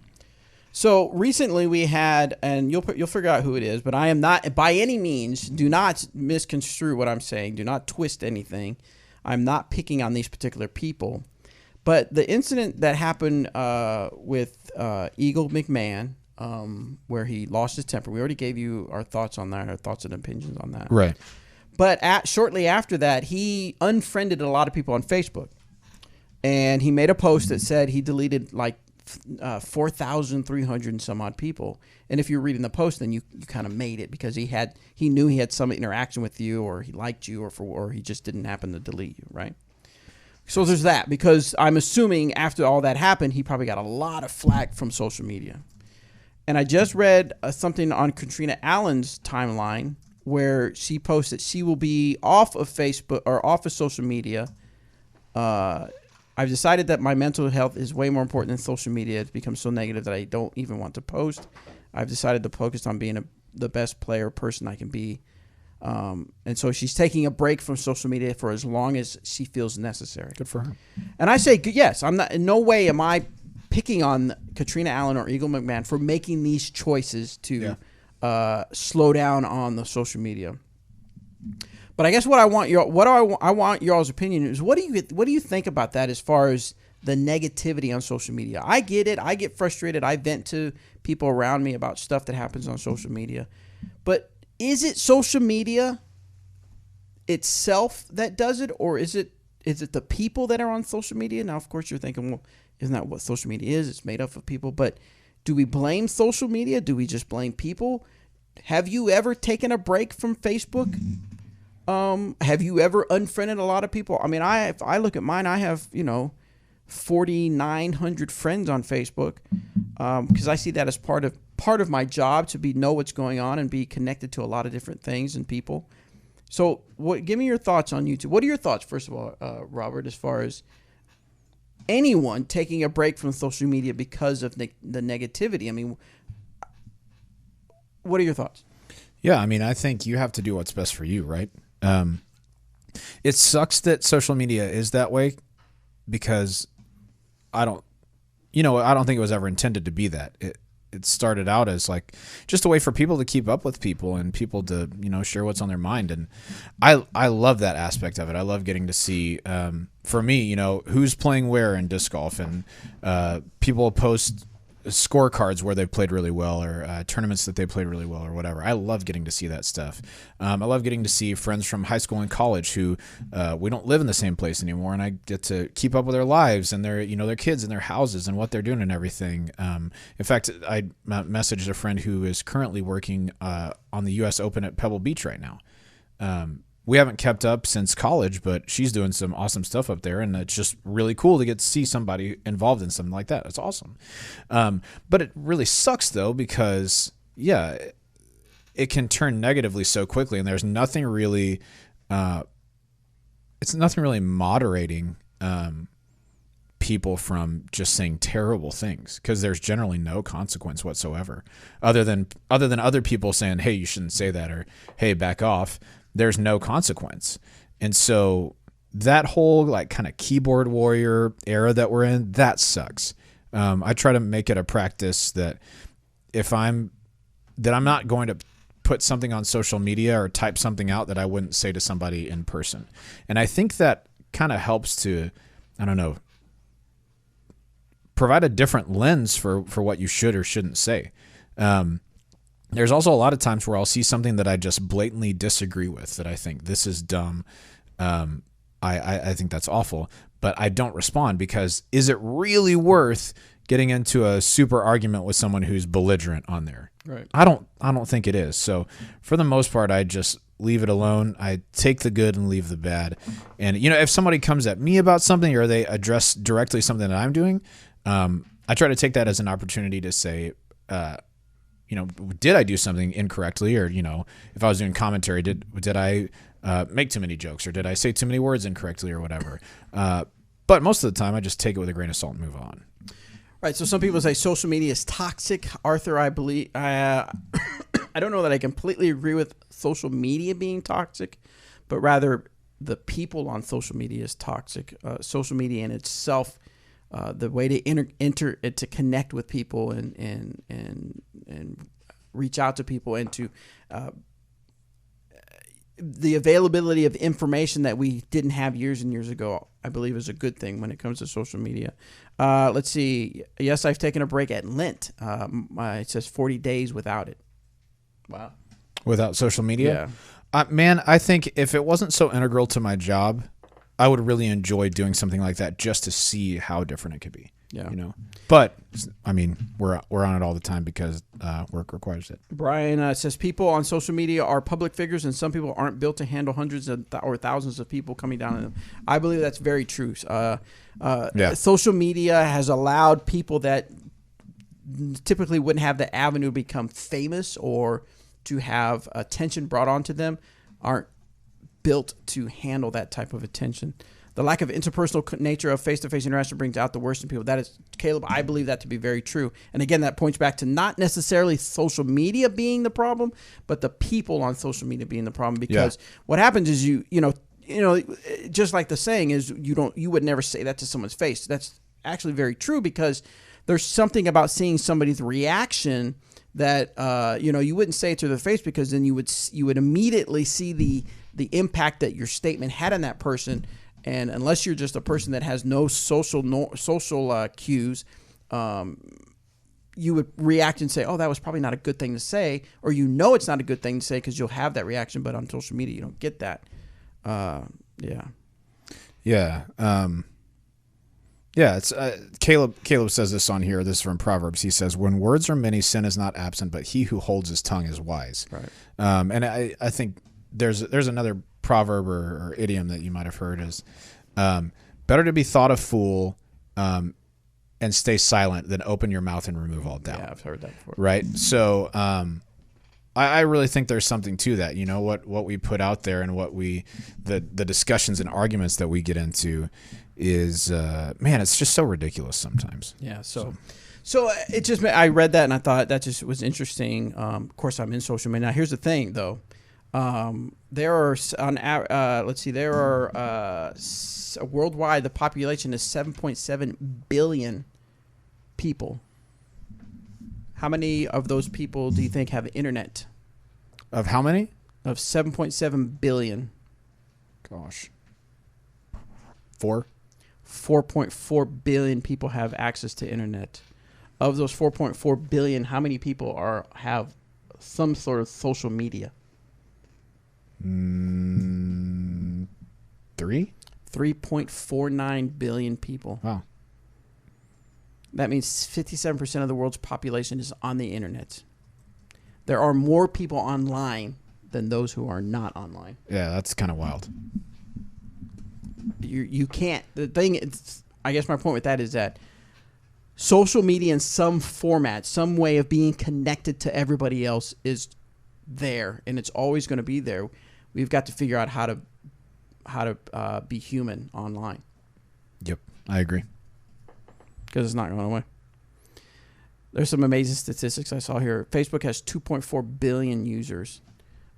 So recently we had, and you'll figure out who it is, but I am not by any means. Do not misconstrue what I'm saying. Do not twist anything. I'm not picking on these particular people, but the incident that happened with Eagle McMahon, where he lost his temper. We already gave you our thoughts on that, our thoughts and opinions on that. Right. But shortly after that, he unfriended a lot of people on Facebook. And he made a post that said he deleted 4,300 and some odd people. And if you're reading the post, then you kind of made it because he knew he had some interaction with you, or he liked you, or he just didn't happen to delete you, right? So there's that, because I'm assuming after all that happened, he probably got a lot of flack from social media. And I just read something on Katrina Allen's timeline where she posted she will be off of Facebook or off of social media. I've decided that my mental health is way more important than social media. It's become so negative that I don't even want to post. I've decided to focus on being the best person I can be. And so she's taking a break from social media for as long as she feels necessary. Good for her. And I say, yes, I'm not, in no way am I picking on Katrina Allen or Eagle McMahon for making these choices to slow down on the social media. But I guess I want y'all's opinion is what do you think about that as far as the negativity on social media? I get it. I get frustrated. I vent to people around me about stuff that happens on social media. But is it social media itself that does it, or is it the people that are on social media? Now, of course, you're thinking, well, isn't that what social media is? It's made up of people. But do we blame social media? Do we just blame people? Have you ever taken a break from Facebook? Have you ever unfriended a lot of people? I mean, if I look at mine, I have 4,900 friends on Facebook, because I see that as part of my job to know what's going on and be connected to a lot of different things and people. So, give me your thoughts on YouTube. What are your thoughts, first of all, Robert, as far as anyone taking a break from social media because of the negativity. I mean, what are your thoughts? Yeah, I mean, I think you have to do what's best for you, right? It sucks that social media is that way because I don't think it was ever intended to be that. It started out as like just a way for people to keep up with people and people to, share what's on their mind. And I love that aspect of it. I love getting to see, for me, who's playing where in disc golf, and people post scorecards where they've played really well, or tournaments that they played really well, or whatever. I love getting to see that stuff. I love getting to see friends from high school and college who we don't live in the same place anymore, and I get to keep up with their lives and their kids and their houses and what they're doing and everything. In fact, I messaged a friend who is currently working on the U.S. Open at Pebble Beach right now. We haven't kept up since college, but she's doing some awesome stuff up there, and it's just really cool to get to see somebody involved in something like that. It's awesome. But it really sucks, though, because, yeah, it can turn negatively so quickly, and there's nothing really it's nothing really moderating people from just saying terrible things, because there's generally no consequence whatsoever other than other people saying, hey, you shouldn't say that, or hey, back off. There's no consequence. And so that whole like kind of keyboard warrior era that we're in, that sucks. I try to make it a practice that I'm not going to put something on social media or type something out that I wouldn't say to somebody in person. And I think that kind of helps to, I don't know, provide a different lens for what you should or shouldn't say. There's also a lot of times where I'll see something that I just blatantly disagree with, that I think this is dumb. I think that's awful, but I don't respond, because is it really worth getting into a super argument with someone who's belligerent on there? Right. I don't think it is. So for the most part, I just leave it alone. I take the good and leave the bad. And if somebody comes at me about something, or they address directly something that I'm doing, I try to take that as an opportunity to say, did I do something incorrectly? Or, if I was doing commentary, did I make too many jokes, or did I say too many words incorrectly, or whatever? But most of the time, I just take it with a grain of salt and move on. Right. So some people say social media is toxic. Arthur, I believe, I don't know that I completely agree with social media being toxic, but rather the people on social media is toxic. Social media in itself, the way to to connect with people and reach out to people, and to the availability of information that we didn't have years and years ago, I believe is a good thing when it comes to social media. Let's see. Yes, I've taken a break at Lent. It says 40 days without it. Wow. Without social media? Yeah. Man, I think if it wasn't so integral to my job, I would really enjoy doing something like that just to see how different it could be. Yeah. But I mean, we're on it all the time because work requires it. Brian says people on social media are public figures, and some people aren't built to handle hundreds or thousands of people coming down on them. I believe that's very true. Social media has allowed people that typically wouldn't have the avenue to become famous or to have attention brought onto them, aren't built to handle that type of attention. The lack of interpersonal nature of face-to-face interaction brings out the worst in people. That is, Caleb, I believe that to be very true. And again, that points back to not necessarily social media being the problem, but the people on social media being the problem. Because what happens is you just like the saying is, you would never say that to someone's face. That's actually very true, because there's something about seeing somebody's reaction that you wouldn't say it to their face, because then you would immediately see the impact that your statement had on that person. And unless you're just a person that has no social cues, you would react and say, "Oh, that was probably not a good thing to say," or it's not a good thing to say because you'll have that reaction. But on social media, you don't get that. It's Caleb says this on here. This is from Proverbs. He says, "When words are many, sin is not absent, but he who holds his tongue is wise." Right. And I think there's another proverb or idiom that you might have heard is, better to be thought a fool and stay silent than open your mouth and remove all doubt. Yeah, I've heard that before. Right. So I really think there's something to that. You know, what we put out there and the discussions and arguments that we get into is, man, it's just so ridiculous sometimes. Yeah. So it just, I read that and I thought that just was interesting. Of course, I'm in social media. Now, here's the thing, though. There are worldwide, the population is 7.7 billion people. How many of those people do you think have internet? Of how many? Of 7.7 billion. Gosh. 4? 4.4 billion people have access to internet. Of those 4.4 billion, how many people have some sort of social media? 3? 3.49 billion people. Wow. That means 57% of the world's population is on the internet. There are more people online than those who are not online. Yeah, that's kind of wild. You can't. The thing is, I guess my point with that is that social media in some format, some way of being connected to everybody else is there, and it's always going to be there. We've got to figure out how to be human online. Yep, I agree. Because it's not going away. There's some amazing statistics I saw here. Facebook has 2.4 billion users.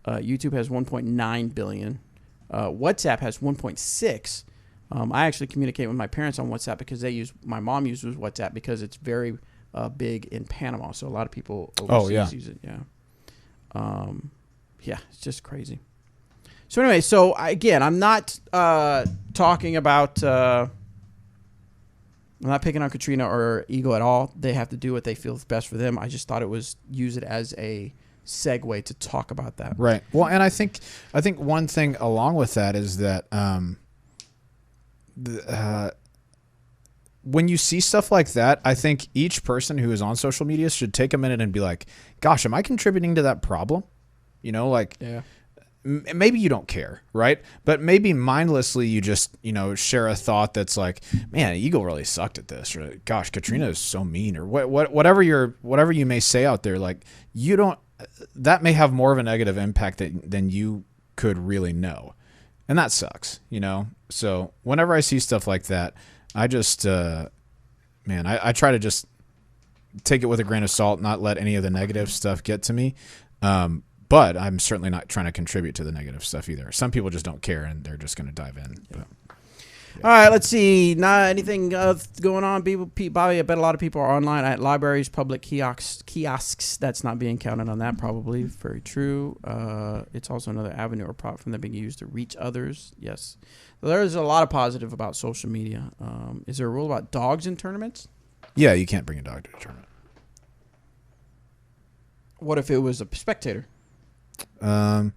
YouTube has 1.9 billion. WhatsApp has 1.6. I actually communicate with my parents on WhatsApp because my mom uses WhatsApp because it's very big in Panama. So a lot of people overseas use it. Yeah. Yeah, it's just crazy. So anyway, I'm not talking about... I'm not picking on Katrina or Eagle at all. They have to do what they feel is best for them. I just thought use it as a segue to talk about that. Right. Well, and I think one thing along with that is that when you see stuff like that, I think each person who is on social media should take a minute and be like, gosh, am I contributing to that problem? You know, like... Yeah. Maybe you don't care, right? But maybe mindlessly you just, share a thought that's like, man, Eagle really sucked at this, or gosh, Katrina is so mean, or whatever you may say out there, like that may have more of a negative impact than you could really know, and that sucks, So whenever I see stuff like that, I just, I try to just take it with a grain of salt, not let any of the negative stuff get to me. But I'm certainly not trying to contribute to the negative stuff either. Some people just don't care and they're just going to dive in. Yeah. All right, let's see. Not anything going on. Bobby, I bet a lot of people are online at libraries, public kiosks. That's not being counted on that, probably. Very true. It's also another avenue or platform that being used to reach others. Yes. There's a lot of positive about social media. Is there a rule about dogs in tournaments? Yeah, you can't bring a dog to a tournament. What if it was a spectator? I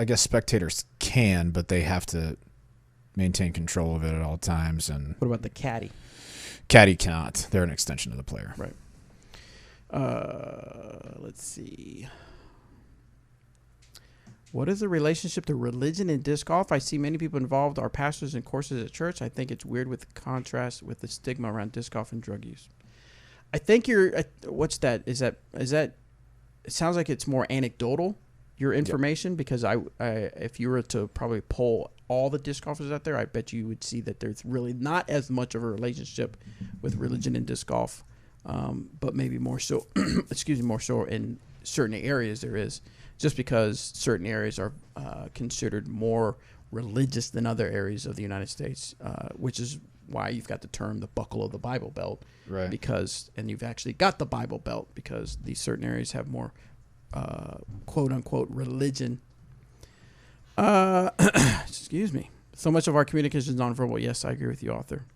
guess spectators can, but they have to maintain control of it at all times. And what about the caddy? Caddy cannot. They're an extension of the player. Right. Let's see. What is the relationship to religion in disc golf? I see many people involved are pastors and courses at church. I think it's weird with the contrast with the stigma around disc golf and drug use. I think what's that? Is that? It sounds like it's more anecdotal, your information, because if you were to probably poll all the disc golfers out there, I bet you would see that there's really not as much of a relationship with religion in disc golf, but maybe more so, more so in certain areas there is, just because certain areas are considered more religious than other areas of the United States, which is why you've got the term the buckle of the Bible Belt, right? And you've actually got the Bible Belt because these certain areas have more quote unquote religion. Excuse me. So much of our communication is nonverbal. Yes, I agree with you, author.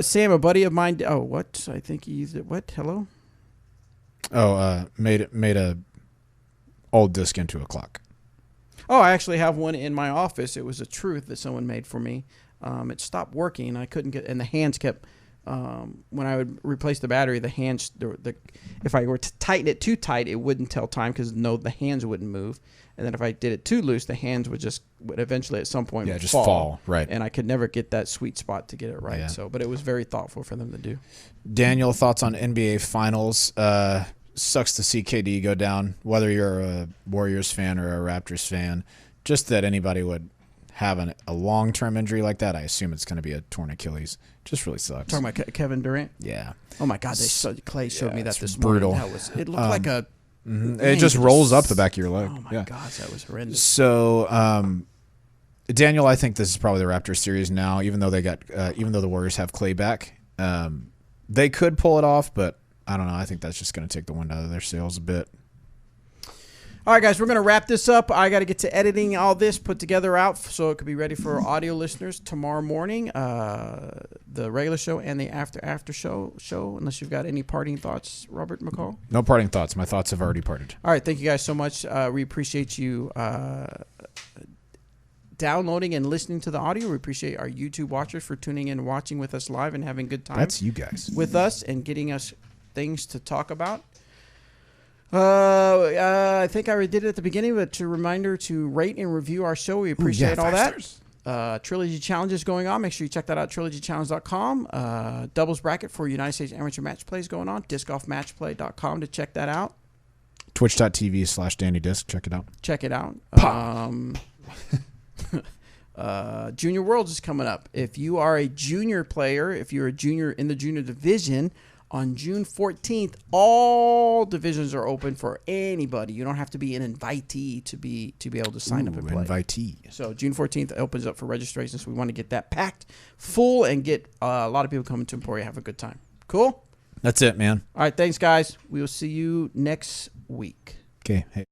Sam, a buddy of mine. Oh, what? I think he's what? Hello. Oh, made a old disc into a clock. Oh, I actually have one in my office. It was a Truth that someone made for me. It stopped working. I couldn't get, and the hands kept. When I would replace the battery, the hands, if I were to tighten it too tight, it wouldn't tell time because the hands wouldn't move. And then if I did it too loose, the hands would eventually at some point just fall. Right. And I could never get that sweet spot to get it right. Yeah. But it was very thoughtful for them to do. Daniel, thoughts on NBA Finals? sucks to see KD go down, whether you're a Warriors fan or a Raptors fan. Just that anybody would have a long-term injury like that, I assume it's going to be a torn Achilles. Just really sucks. Talking about Kevin Durant? Yeah. Oh, my God. Clay showed me that this brutal. morning. It looked like a... It just rolls up the back of your leg. Oh, my gosh. That was horrendous. So, Daniel, I think this is probably the Raptors series now, even though the Warriors have Clay back. They could pull it off, but I don't know. I think that's just going to take the wind out of their sails a bit. All right, guys, we're going to wrap this up. I got to get to editing all this, put together out so it could be ready for audio listeners tomorrow morning. The regular show and the after show, unless you've got any parting thoughts, Robert McCall? No parting thoughts. My thoughts have already parted. All right, thank you guys so much. We appreciate you downloading and listening to the audio. We appreciate our YouTube watchers for tuning in and watching with us live and having a good time. That's you guys. With us and getting us things to talk about. I think I already did it at the beginning, but a reminder to rate and review our show. We appreciate all that. Trilogy Challenges going on. Make sure you check that out, trilogychallenge.com. Doubles bracket for United States Amateur Match Plays going on. Discgolfmatchplay.com to check that out. Twitch.tv/DannyDisc. Check it out. Check it out. Junior Worlds is coming up. If you are a junior player, if you're a junior in the junior division, on June 14th, all divisions are open for anybody. You don't have to be an invitee to be able to sign up and play. Invitee. So June 14th opens up for registration. So we want to get that packed full and get a lot of people coming to Emporia. Have a good time. Cool? That's it, man. All right. Thanks, guys. We will see you next week. Okay. Hey.